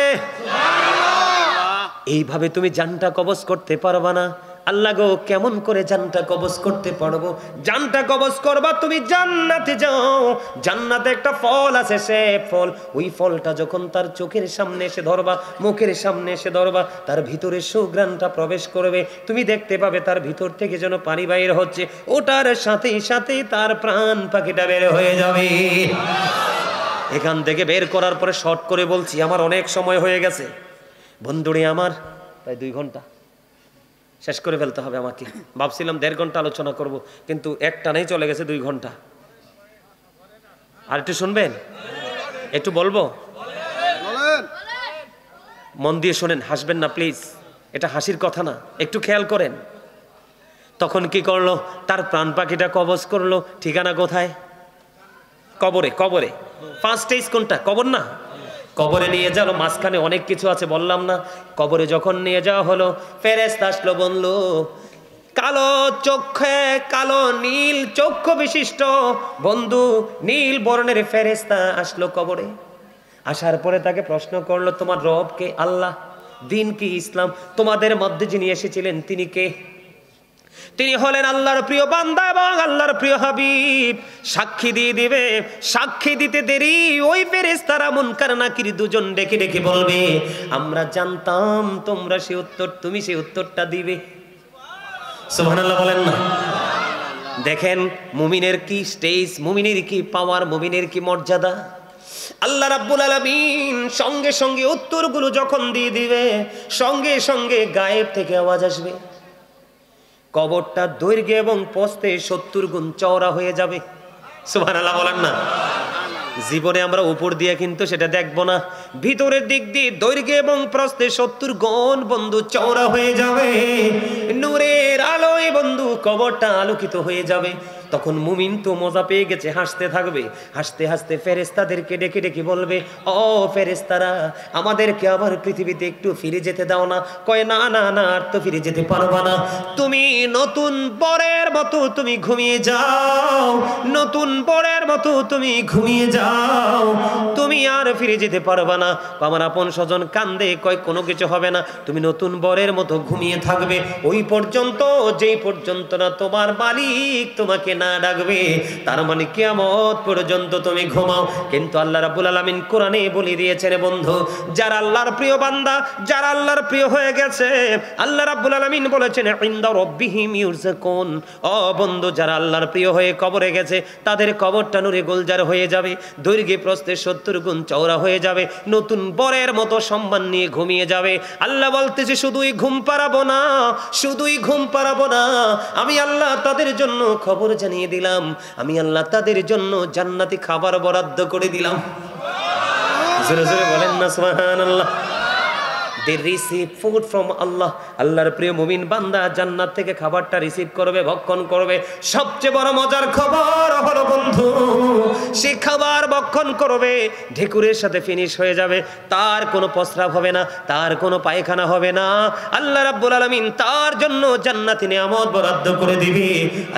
S1: এইভাবে তুমি জানটা কবজ করতে পারবা না। আল্লাহ গো, কেমন করে জানটা কবজ করতে পারবো? জানটা কবজ করবা তুমি জান্নাতে যাও, জান্নাতে একটা ফল আছে, সে ফল, ওই ফলটা যখন তার চোখের সামনে এসে ধরবা, মুখের সামনে এসে ধরবা, তার ভিতরে সুঘ্রাণটা প্রবেশ করবে, তুমি দেখতে পাবে তার ভিতর থেকে যেন পানি বাইর হচ্ছে, ওটার সাথে সাথে তার প্রাণ পাখিটা বের হয়ে যাবে। এখান থেকে বের করার পরে শর্ট করে বলছি, আমার অনেক সময় হয়ে গেছে বন্ধুরে আমার, প্রায় 2 ঘন্টা শেষ করে ফেলতে হবে আমাকে। ভাবছিলাম 1.5 ঘন্টা আলোচনা করব, কিন্তু একটানেই চলে গেছে 2 ঘন্টা। আর একটু শুনবেন, একটু বলবো, মন দিয়ে শোনেন, হাসবেন না প্লিজ, এটা হাসির কথা না, একটু খেয়াল করেন। তখন কি করলো, তার প্রাণ পাখিটা কবজ করলো, ঠিকানা কোথায়? কবরে। কবরে ফার্স্ট স্টেজ কোনটা? কবর না? কবরে নিয়ে যাওয়া, মাঝখানে অনেক কিছু আছে বললাম না। কবরে যখন নিয়ে যাওয়া হলো, ফেরেশতা আসলো, বললো কালো চোখে, কালো নীল চক্ষু বিশিষ্ট বন্ধু, নীল বর্ণের ফেরেশতা আসলো কবরে। আসার পরে তাকে প্রশ্ন করলো, তোমার রব কে? আল্লাহ। দিন কি? ইসলাম। তোমাদের মধ্যে যিনি এসেছিলেন তিনি কে? তিনি হলেন আল্লাহর প্রিয় বান্দা এবং আল্লাহর প্রিয় হাবিব। সাক্ষী দিয়ে দিবে। সাক্ষী দিতে দেরি, ওই ফেরেশতারা মুনকার নাকির দুজন ডেকে ডেকে বলবে, আমরা জানতাম তোমরা সে উত্তর, তুমি সে উত্তরটা দিবে। সুবহানাল্লাহ বলেন না? দেখেন মুমিনের কি স্টেজ, মুমিনের কি পাওয়ার, মুমিনের কি মর্যাদা। আল্লাহ রাব্বুল আলামিন সঙ্গে সঙ্গে উত্তরগুলো যখন দিয়ে দিবে, সঙ্গে সঙ্গে গায়েব থেকে আওয়াজ আসবে, কবরটা দৈর্ঘ্য এবং প্রস্থে 70 গুণ চওড়া হয়ে যাবে। সুবহানাল্লাহ বলেন না? জীবনে আমরা উপর দিয়ে কিন্তু সেটা দেখবো না, ভিতরের দিক দিয়ে দৈর্ঘ্য এবং প্রস্থে 70 গুণ বন্ধু চওড়া হয়ে যাবে। নূরের আলোয় বন্ধু কবরটা আলোকিত হয়ে যাবে। তখন মুমিন তো মজা পেয়ে গেছে, হাসতে থাকবে। হাসতে হাসতে ফেরেশতাদেরকে ডেকে ডেকে বলবে, ও ফেরেশতারা, আমাদেরকে আবার পৃথিবীতে একটু ফিরে যেতে দাও না। কয় না না না, আর তো ফিরে যেতে পারবা না, তুমি নতুন পরের মতো তুমি ঘুমিয়ে যাও, নতুন পরের মতো তুমি ঘুমিয়ে যাও, তুমি আর ফিরে যেতে পারবা না। আমার আপন স্বজন কান্দে, কয় কোনো কিছু হবে না, তুমি নতুন বরের মতো ঘুমিয়ে থাকবে ওই পর্যন্ত, যেই পর্যন্ত না তোমার মালিক তোমাকে না ডাকবে। তার মানে কিয়ামত পর্যন্ত তুমি ঘুমাও। কিন্তু আল্লাহ রাব্বুল আলামিন কোরআনে বলে দিয়েছেন বন্ধু, যারা আল্লাহর প্রিয় বান্দা, যারা আল্লাহর প্রিয় হয়ে গেছে, আল্লাহ রাব্বুল আলামিন বলেছেন ইনদা রাব্বিহিম ইউরযাকুন। ও বন্ধু, যারা আল্লাহর প্রিয় হয়ে কবরে গেছে, তাদের কবরটা নূরে গুলজার হয়ে যাবে, দৈর্ঘ্যে প্রস্থে 70 গুণ চওড়া হয়ে যাবে, নতুন বরের মতো সম্মান নিয়ে ঘুমিয়ে যাবে। আল্লাহ বলতেছে শুধুই ঘুম পাড়াবো না, শুধুই ঘুম পাড়াবো না, আমি আল্লাহ তাদের জন্য খবর জানিয়ে দিলাম, আমি আল্লাহ তাদের জন্য জান্নাতি খাবার বরাদ্দ করে দিলাম। জোরে জোরে বলেন না সুবহানাল্লাহ। They receive food from Allah. আল্লাহর প্রিয় মুমিন বান্দা জান্নাত থেকে খাবারটা রিসিভ করবে, ভক্ষণ করবে। সবচেয়ে বড় মজার খবর হলো বন্ধু, সে খাবার ভক্ষণ করবে, ঢেকুরের সাথে ফিনিশ হয়ে যাবে, তার কোনো প্রস্রাব হবে না, তার কোনো পায়খানা হবে না। আল্লাহ রাব্বুল আলামিন তার জন্য জান্নাতি নিয়ামত বরাদ্দ করে দিবে।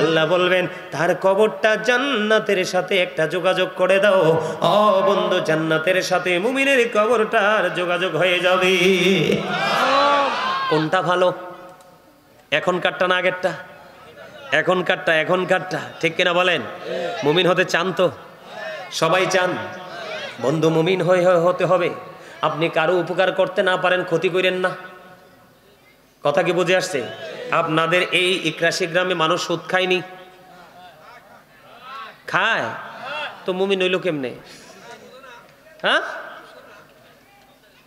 S1: আল্লাহ বলবেন তার কবরটা জান্নাতের সাথে একটা যোগাযোগ করে দাও। ও বন্ধু, জান্নাতের সাথে মুমিনের কবরটার যোগাযোগ হয়ে যাবে। কোনটা ভালো, এখনকারটা না আগেরটা? এখনকারটা, ঠিক কিনা বলেন? মুমিন হতে চান তো? সবাই চান বন্ধু, মুমিন হতে হবে। আপনি কারো উপকার করতে না পারেন, ক্ষতি করেন না। কথা কি বুঝে আসছে? আপনাদের এই ইকরাশি গ্রামে মানুষ সুদ খায়নি? খায় তো, মুমিন হইল কেমনে? হ্যাঁ,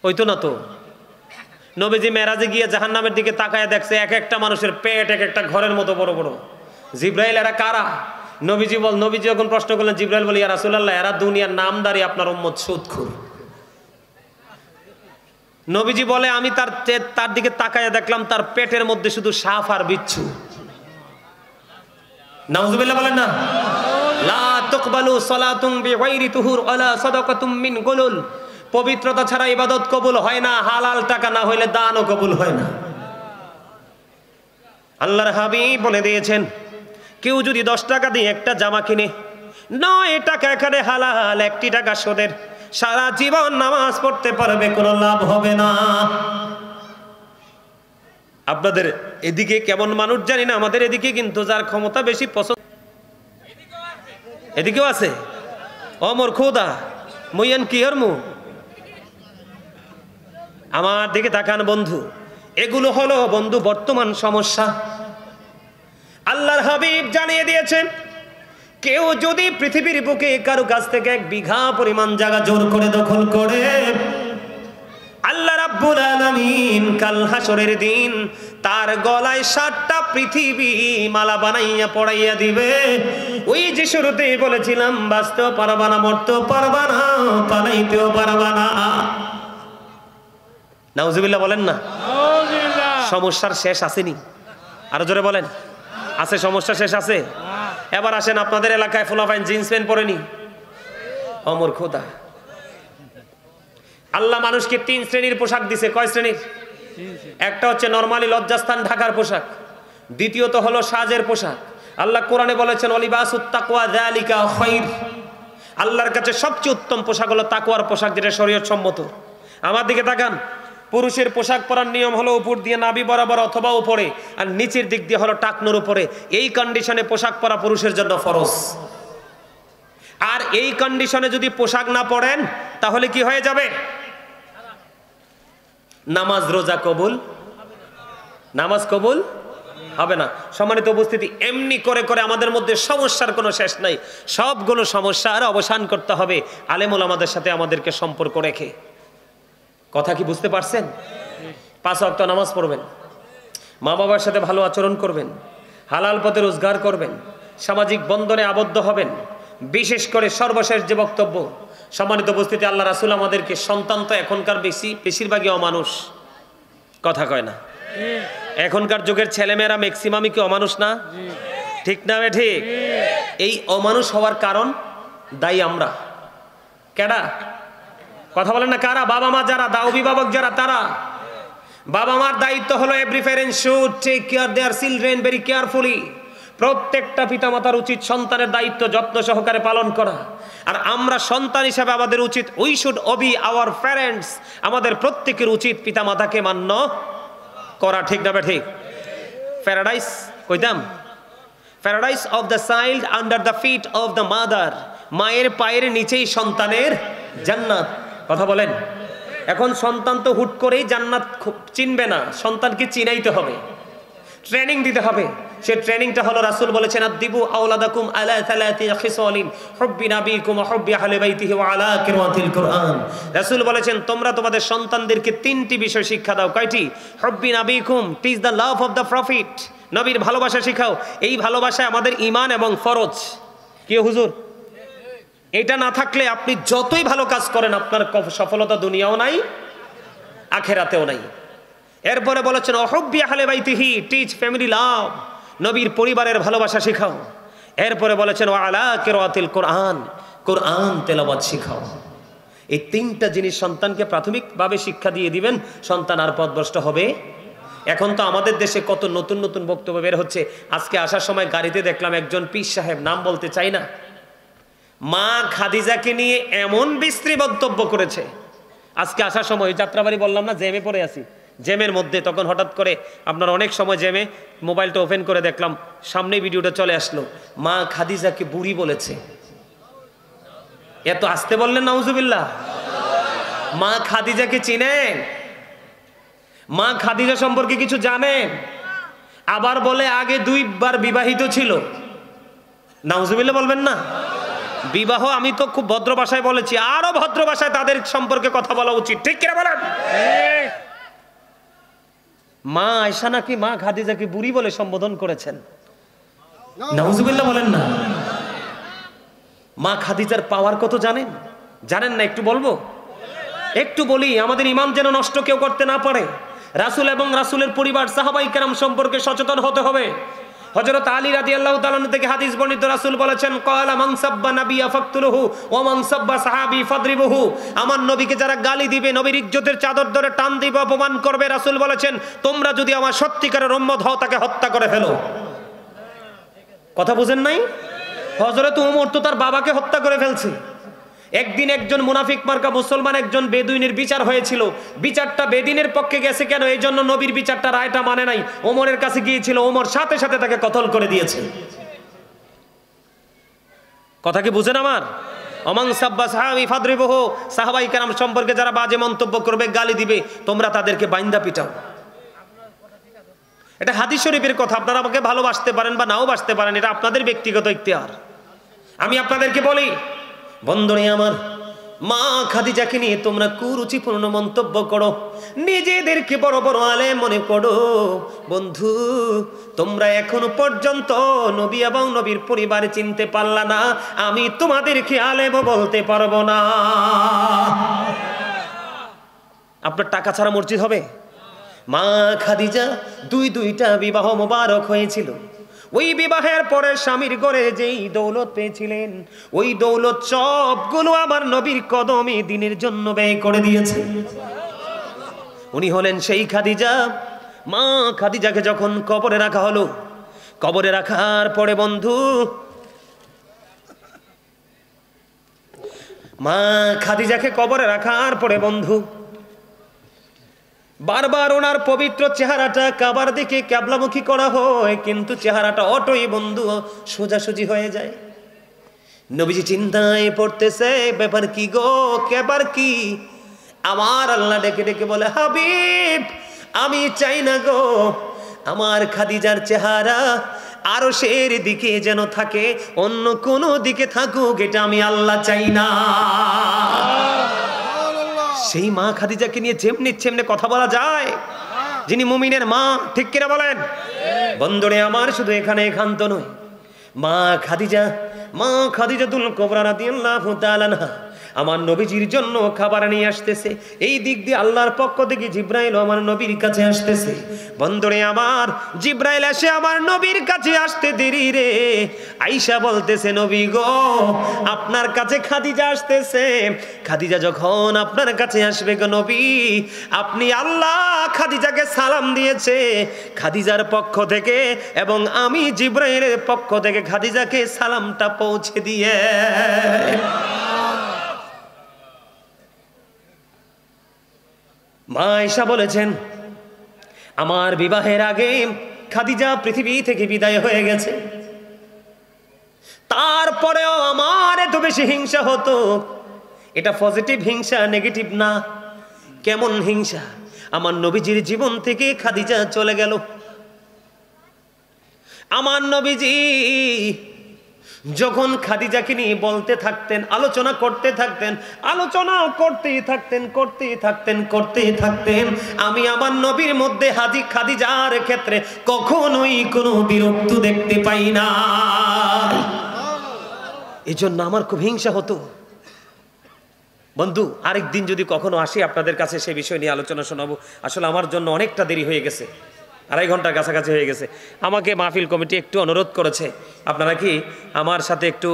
S1: হইতো না তো। নবীজি মেরাজে গিয়ে জাহান্নামের দিকে তাকায় দেখছে এক একটা মানুষের পেট এক একটা ঘরের মতো বড় বড়। জিব্রাইল, এরা কারা? নবীজি যখন প্রশ্ন করলেন, জিব্রাইল বলে, ইয়া রাসূলুল্লাহ, এরা দুনিয়ার নামদারি আপনার উম্মত, সুদখোর। নবীজি বলে, আমি তার দিকে তাকায় দেখলাম তার পেটের মধ্যে শুধু সাপ আর বিচ্ছু। নাউজুবিল্লাহ বলেন না। লা তুকবালু সালাতুন বিগাইরি তুহুর ওয়ালা সাদাকাতুম মিন গুলুল। পবিত্রতা ছাড়া ইবাদত কবুল হয় না, হালাল টাকা না হইলে দানও কবুল হয় না। আল্লাহর হাবিব বলে দিয়েছেন, কেউ যদি 10 টাকা দিয়ে একটা জামা কিনে, 9 টাকা এখানে হালাল, 1 টাকা সুদের, সারা জীবন নামাজ পড়তে পারবে, কোনো লাভ হবে না। আপনাদের এদিকে কেমন মানুষ জানি না, আমাদের এদিকে কিন্তু যার ক্ষমতা বেশি পছন্দ, এদিকেও আছে। অমর খোদা মুইয়ান কি হরমু, আমার দিকে তাকান বন্ধু। এগুলো হলো বন্ধু বর্তমান সমস্যা। আল্লাহর হাবিব জানিয়ে দিয়েছেন, কেউ যদি পৃথিবীর বুকে কারো কাছ থেকে 1 বিঘা পরিমাণ জায়গা জোর করে দখল করে, আল্লাহ রাব্বুল আলামিন কাল হাসরের দিন তার গলায় 7টা পৃথিবী মালা বানাইয়া পড়াইয়া দিবে। ওই যে শুরুতেই বলেছিলাম, বাঁচতেও পারবা না, মরতেও পারবা না, পালাইতেও পারবা না। নাউজুবিল্লাহ বলেন না। সমস্যার শেষ আসেনি? আরো জোরে বলেন, আছে? সমস্যা শেষ আছে? এবার আসেন, আপনাদের এলাকায় ফুলাফাইন জিন্স প্যান্ট পরেনি? অমর খোদা, আল্লাহ মানুষকে 3 শ্রেণীর পোশাক দিছে। কয় শ্রেণীর? একটা হচ্ছে নরমালি লজ্জাস্থান ঢাকার পোশাক, দ্বিতীয়ত হলো সাজের পোশাক। আল্লাহ কোরআনে বলেছেন, ওয়ালিবাসুত তাকওয়া যালিকা খায়র। আল্লাহর কাছে সবচেয়ে উত্তম পোশাক হলো তাকওয়ার পোশাক, যেটা শরীয়ত সম্মত। আমার দিকে তাকান, পুরুষের পোশাক পরার নিয়ম হলো উপর দিয়ে নাভি বরাবর অথবা উপরে, আর নিচের দিক দিয়ে হলো টাকনুর উপরে। এই কন্ডিশনে পোশাক পরা পুরুষের জন্য ফরজ। আর এই কন্ডিশনে যদি পোশাক না পরেন, তাহলে কি হয়ে যাবে? নামাজ রোজা কবুল, নামাজ কবুল হবে না। সম্মানিত উপস্থিতি, এমনি করে করে আমাদের মধ্যে সমস্যার কোনো শেষ নাই। সবগুলো সমস্যার অবসান করতে হবে আলেম ওলামাদের সাথে আমাদেরকে সম্পর্ক রেখে। কথা কি বুঝতে পারছেন? 5 ওয়াক্ত নামাজ পড়বেন, মা বাবার সাথে ভালো আচরণ করবেন, হালাল পথে রোজগার করবেন, সামাজিক বন্ধনে আবদ্ধ হবেন। বিশেষ করে সর্বশেষ যে বক্তব্য, সম্মানিত উপস্থিতি, আল্লাহ রাসূল আমাদেরকে, সন্তান তো এখনকার বেশিরভাগই অমানুষ, কথা কয় না? এখনকার যুগের ছেলেমেয়েরা ম্যাক্সিমামই কি অমানুষ না? ঠিক না বে ঠিক? এই অমানুষ হওয়ার কারণ দায়ী আমরা। কেডা? কথা বলেন না কারা? বাবা মা যারা, অভিভাবক যারা, তারা। বাবা মার দায়িত্ব হলো every parent should take care their children very carefully. প্রত্যেকটা পিতামাতার উচিত সন্তানের দায়িত্ব যত্ন সহকারে পালন করা। আর আমরা সন্তান হিসাবে আমাদের উচিত we should Obi our parents. আমাদের প্রত্যেকের উচিত পিতামাতাকে মান্য করা। ঠিক না ঠিক? প্যারাডাইস কইতাম, paradise of the child under the feet of the mother. মায়ের পায়ের নিচেই সন্তানের জান্নাত। কথা বলেন। এখন সন্তান তো হুট করেই জান্নাত চিনবে না, সন্তানকে চিনাইতে হবে, ট্রেনিং দিতে হবে। সে ট্রেনিংটা হলো রাসূল বলেছেন আদিবু আওলাদাকুম আলা সালাতি খিসালিন হুব্বি নাবিকুম ওয়া হুব্বি আহলি বাইতিহি ওয়া আলা কিরাতিল কুরআন। রাসূল বলেছেন তোমরা তোমাদের সন্তানদেরকে তিনটি বিষয় শিক্ষা দাও। কয়টি? হুব্বি নাবিকুম, teach the love of the prophet. নবীর ভালোবাসা শিখাও। এই ভালোবাসায় আমাদের ঈমান এবং ফরজ। কি হুজুর? এটা না থাকলে আপনি যতই ভালো কাজ করেন আপনার সফলতা দুনিয়াও নাই আখিরাতেও নাই। এরপরে বলেছেন অহুব্বি আহলে বাইতিহি, টিচ ফ্যামিলি লাভ। নবীর পরিবারের ভালোবাসা শিখাও। এরপরে বলেছেন ওয়া আলা কিরাতিল কুরআন, কোরআন তেলাওয়াত শিখাও। এই তিনটা জিনিস সন্তানকে প্রাথমিকভাবে শিক্ষা দিয়ে দিবেন, সন্তান আর পথভ্রষ্ট হবে। এখন তো আমাদের দেশে কত নতুন নতুন বক্তব্য বের হচ্ছে। আজকে আসার সময় গাড়িতে দেখলাম একজন পীর সাহেব, নাম বলতে চাই না, মা খাদিজাকে নিয়ে এমন বিশ্রী বক্তব্য করেছে। আজকে আসার সময় যাত্রাবাড়ি বললাম না, জ্যামে পড়ে আছি, জ্যামের মধ্যে তখন হঠাৎ করে আপনার অনেক সময় জ্যামে মোবাইলটা ওপেন করে দেখলাম সামনে ভিডিওটা চলে আসলো। মা খাদিজাকে বুড়ি বলেছে। এত আসতে বললেন নাউজুবিল্লাহ। মা খাদিজাকে চিনেন? মা খাদিজা সম্পর্কে কিছু জানেন? আবার বলে আগে 2 বার বিবাহিত ছিল। নাউজুবিল্লাহ বলবেন না? বিবাহ আমি তো খুব ভদ্র ভাষায় বলেছি, আরো ভদ্র ভাষায় তাদের সম্পর্কে কথা বলা উচিত। ঠিক কিনা বলেন? মা আয়েশা নাকি মা খাদিজাকে বুড়ি বলে সম্বোধন করেছেন। নাউজুবিল্লাহ বলেন না? মা খাদিজার পাওয়ার কত জানেন? জানেন না? একটু বলবো, একটু বলি, আমাদের ইমান যেন নষ্ট কেউ করতে না পারে। রাসূল এবং রাসূলের পরিবার সাহাবায়ে কেরাম সম্পর্কে সচেতন হতে হবে। হযরত আলী রাদিয়াল্লাহু তাআলা আনহু থেকে হাদিস বর্ণিত, রাসূল বলেছেন ক্বালা মান সাব্বা নাবিয়্যা ফাকতুলুহু ওয়া মান সাব্বা সাহাবী ফাদরিবুহু। আমার নবীকে যারা গালি দিবে, নবীর ইজ্জতের চাদর ধরে টান দিবে, অপমান করবে, রাসূল বলেছেন তোমরা যদি আমার সত্যিকারের উম্মত হও তাকে হত্যা করে ফেলো। কথা বুঝেন নাই? হযরত ওমর তো তার বাবাকে হত্যা করে ফেলছে। একদিন একজন মুনাফিক মার্কা মুসলমান একজন বেদুইনের বিচার হয়েছিল। বিচারটা বেদিনের পক্ষে গেছে কেন? এই জন্য নবীর বিচারটা, রায়টা মানে নাই। ওমরের কাছে গিয়েছিল, ওমর সাথে সাথে তাকে কতল করে দিয়েছে। কথা কি বুঝেন আমার? অমান সাব্বা সাহাবী ফাদরিবুহু, সাহাবায়ে কেরাম সম্পর্কে যারা বাজে মন্তব্য করবে, গালি দিবে, তোমরা তাদেরকে বাইন্দা পিটাও। এটা হাদিস শরীফের কথা। আপনারা আমাকে ভালোবাসতে পারেন বা নাও বাসতে পারেন, এটা আপনাদের ব্যক্তিগত ইখতিয়ার। আমি আপনাদেরকে বলি, বন্ধুরে আমার, মা খাদিজাকে নিয়ে তোমরা কুরুচিপূর্ণ মন্তব্য করো, নিজেদেরকে বড় বড় আলেম মনে করো। বন্ধু, তোমরা এখনো পর্যন্ত নবী এবং নবীর পরিবার চিনতে পারলা না, আমি তোমাদেরকে আলেম বলতে পারবো না। আপনার টাকা ছাড়া মসজিদ হবে? মা খাদিজা দুইটা বিবাহ মোবারক হয়েছিল। ওই বিবাহের পরে স্বামীর ঘরে যেই দৌলত পেয়েছিলেন, ওই দৌলত সবগুলো আমার নবীর কদমে দিনের জন্য ব্যয় করে দিয়েছে। উনি হলেন সেই খাদিজা। মা খাদিজাকে যখন কবরে রাখা হলো, কবরে রাখার পরে বন্ধু, মা খাদিজাকে কবরে রাখার পরে বন্ধু, বারবার ওনার পবিত্র চেহারাটা কাবার দিকে ক্যাবলামুখী করা হয়, কিন্তু চেহারাটা অটোই বন্ধু সোজাসুজি হয়ে যায়। নবীজি চিন্তায় পড়তেছে, ব্যাপার কি গো, ব্যাপার কি? আমার আল্লাহ ডেকে ডেকে বলে, হাবিব, আমি চাই না গো আমার খাদিজার চেহারা আরশের দিকে যেন থাকে, অন্য কোনো দিকে থাকুক, এটা আমি আল্লাহ চাই না। সেই মা খাদিজাকে নিয়ে যেমনি কথা বলা যায়, যিনি মুমিনের মা। ঠিক কিনা বলেন? বন্ধুরে আমার, শুধু এখানে একান্ত নয়, মা খাদিজাতুল কুবরা রাদিয়াল্লাহু তাআলা আনহা আমার নবীজির জন্য খাবার নিয়ে আসতেছে। এই দিক দিয়ে আল্লাহর পক্ষ থেকে জিব্রাইল আমার নবীর কাছে আসতেছে। বন্ধুরে আমার, জিব্রাইল এসে আমার নবীর কাছে আসতে দেরি রে। আয়েশা বলতেছে, নবী গো, আপনার কাছে খাদিজা আসতেছে। খাদিজা যখন আপনার কাছে আসবে গো নবী, আপনি আল্লাহ খাদিজাকে সালাম দিয়েছে খাদিজার পক্ষ থেকে, এবং আমি জিব্রাইলের পক্ষ থেকে খাদিজাকে সালামটা পৌঁছে দিয়ে। মা আয়েশা বলেছেন, আমার বিবাহের আগে খাদিজা পৃথিবী থেকে বিদায় হয়ে গেছে, তারপরেও আমার এত বেশি হিংসা হতো। এটা পজিটিভ হিংসা, নেগেটিভ না। কেমন হিংসা? আমার নবীজির জীবন থেকে খাদিজা চলে গেল। আমার নবীজি যখন খাদিজাকে নিয়ে বলতে থাকতেন, আলোচনা করতে থাকতেন, আলোচনা করতেই থাকতেন, আমি আমার নবীর মধ্যে খাদিজার ক্ষেত্রে কখনোই কোনো বিরক্ত দেখতে পাই না। এই জন্য আমার খুব হিংসা হতো। বন্ধু, আরেকদিন যদি কখনো আসি আপনাদের কাছে সে বিষয় নিয়ে আলোচনা শোনাবো। আসলে আমার জন্য অনেকটা দেরি হয়ে গেছে, 2.5 ঘন্টার কাছাকাছি হয়ে গেছে। আমাকে মাহফিল কমিটি একটু অনুরোধ করেছে, আপনারা কি আমার সাথে একটু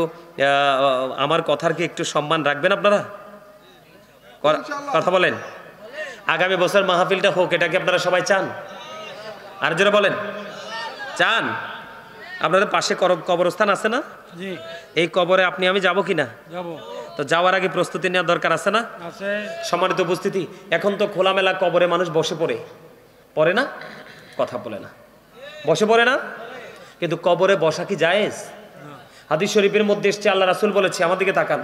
S1: আমার কথার কি একটু সম্মান রাখবেন? আপনারা কথা বলেন। আগামী বছর মাহফিলটা হোক, এটা কি আপনারা সবাই চান? আর জোরে বলেন, চান? আপনাদের পাশে কবরস্থান আছে না? এই কবরে আপনি আমি যাব কিনা? তো যাওয়ার আগে প্রস্তুতি নেওয়ার দরকার আছে না? সম্মানিত উপস্থিতি, এখন তো খোলামেলা কবরে মানুষ বসে পড়ে না, কথা বলে না, বসে পড়ে না। কিন্তু কবরে বসা কি জায়েজ? হাদিস শরীফের মধ্যে এসছে, আল্লাহ রাসূল বলেছে, আমার দিকে তাকান,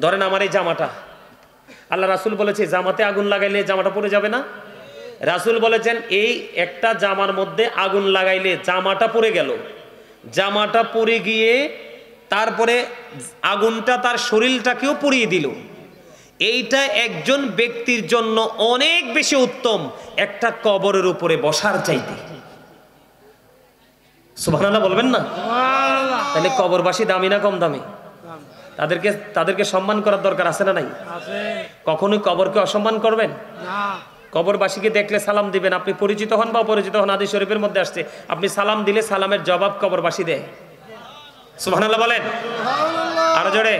S1: ধরেন আমার এই জামাটা, আল্লাহ রাসূল বলেছে জামাতে আগুন লাগাইলে জামাটা পুড়ে যাবে না? রাসূল বলেছেন এই একটা জামার মধ্যে আগুন লাগাইলে জামাটা পুড়ে গেল, জামাটা পুড়ে গিয়ে তারপরে আগুনটা তার শরীরটাকেও পুড়িয়ে দিল। এইটা একজন ব্যক্তির জন্য অনেক বেশি উত্তম একটা কবরের উপরে বসার চাইতে। সুবহানাল্লাহ বলবেন না? তাহলে কবরবাসী দামি না কম দামি? তাদেরকে সম্মান করার দরকার আছে না নাই? কখনোই কবরকে অসম্মান করবেন না। কবরবাসীকে দেখলে সালাম দিবেন, আপনি পরিচিত হন বা অপরিচিত হন। হাদিস শরীফের মধ্যে আসছে, আপনি সালাম দিলে সালামের জবাব কবরবাসী দেয়। সুবহানাল্লাহ বলেন আরো জোরে।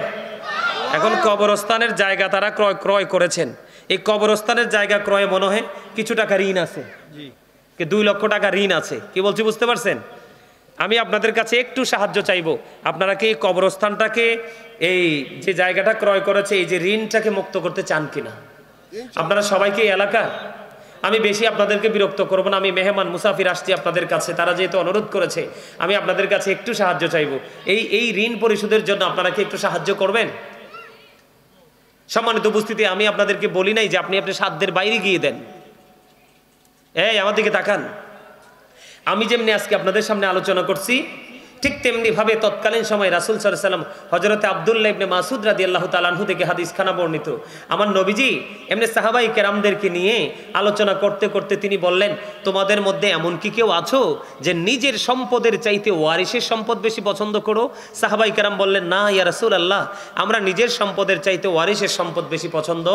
S1: এখন কবরস্থানের জায়গা তারা ক্রয় করেছেন। এই কবরস্থানের জায়গা ক্রয়ে মনে হয় কিছু টাকা ঋণ আছে, 2 লক্ষ টাকা ঋণ আছে। কি বলছি বুঝতে পারছেন? আমি আপনাদের কাছে একটু সাহায্য চাইবো। আপনারা কি এই কবরস্থানটাকে, এই যে জায়গাটা ক্রয় করেছে, এই যে ঋণটাকে মুক্ত করতে চান কিনা? আপনারা সবাইকে এলাকার, আমি বেশি আপনাদেরকে বিরক্ত করব না, আমি মেহমান মুসাফির আসছি আপনাদের কাছে, তারা যেহেতু অনুরোধ করেছে, আমি আপনাদের কাছে একটু সাহায্য চাইবো। এই ঋণ পরিশোধের জন্য আপনারা কি একটু সাহায্য করবেন? সম্মানিত উপস্থিতি, আমি আপনাদেরকে বলি নাই যে আপনি সাধ্যের বাইরে গিয়ে দেন। এই আমার দিকে তাকান। আমি যেমনি আজকে আপনাদের সামনে আলোচনা করছি, ঠিক তেমনি ভাবে তৎকালীন সময় রাসূল সাল্লাল্লাহু আলাইহি ওয়াসাল্লাম হযরতে আব্দুল্লাহ ইবনে মাসউদ রাদিয়াল্লাহু তাআলা আনহু থেকে হাদিসখানা বর্ণিত, আমার নবীজি এমনি সাহাবায়ে কেরামদেরকে নিয়ে আলোচনা করতে করতে তিনি বললেন, তোমাদের মধ্যে এমন কি কেউ আছো যে নিজের সম্পদের চাইতে ওয়ারিসের সম্পদ বেশি পছন্দ করো? সাহাবায়ে কেরাম বললেন, না ইয়া রাসূলুল্লাহ, আমরা নিজের সম্পদের চাইতে ওয়ারিসের সম্পদ বেশি পছন্দ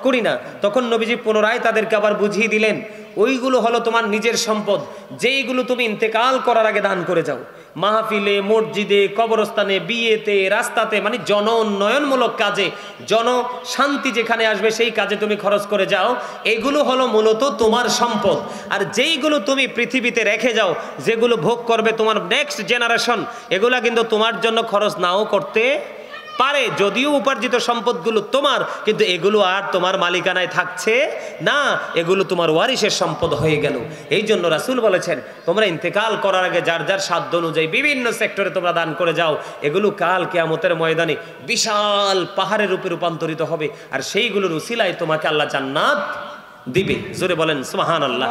S1: করি না। তখন নবীজি পুনরায় তাদেরকে আবার বুঝিয়ে দিলেন, ওইগুলো হলো তোমার নিজের সম্পদ, যেইগুলো তুমি ইন্তেকাল করার আগে দান করে যাও। মাহফিলে, মসজিদে, কবরস্থানে, বিয়েতে, রাস্তাতে, মানে জন উন্নয়নমূলক কাজে, জন শান্তি যেখানে আসবে সেই কাজে তুমি খরচ করে যাও। এগুলো হলো মূলত তোমার সম্পদ। আর যেইগুলো তুমি পৃথিবীতে রেখে যাও, যেগুলো ভোগ করবে তোমার নেক্সট জেনারেশন, এগুলা কিন্তু তোমার জন্য খরচ নাও করতে পারে। যদিও উপার্জিত সম্পদগুলো তোমার, কিন্তু এগুলো আর তোমার মালিকানায় থাকছে না, এগুলো তোমার ওয়ারিসের সম্পদ হয়ে গেল। এই জন্য রাসূল বলেছেন, তোমরা ইন্তেকাল করার আগে যার যার সাধ্য অনুযায়ী বিভিন্ন সেক্টরে তোমরা দান করে যাও। এগুলো কাল কিয়ামতের ময়দানে বিশাল পাহাড়ের রূপে রূপান্তরিত হবে, আর সেইগুলোর উসিলায় তোমাকে আল্লাহ জান্নাত দিবে। জোরে বলেন সুবহানাল্লাহ।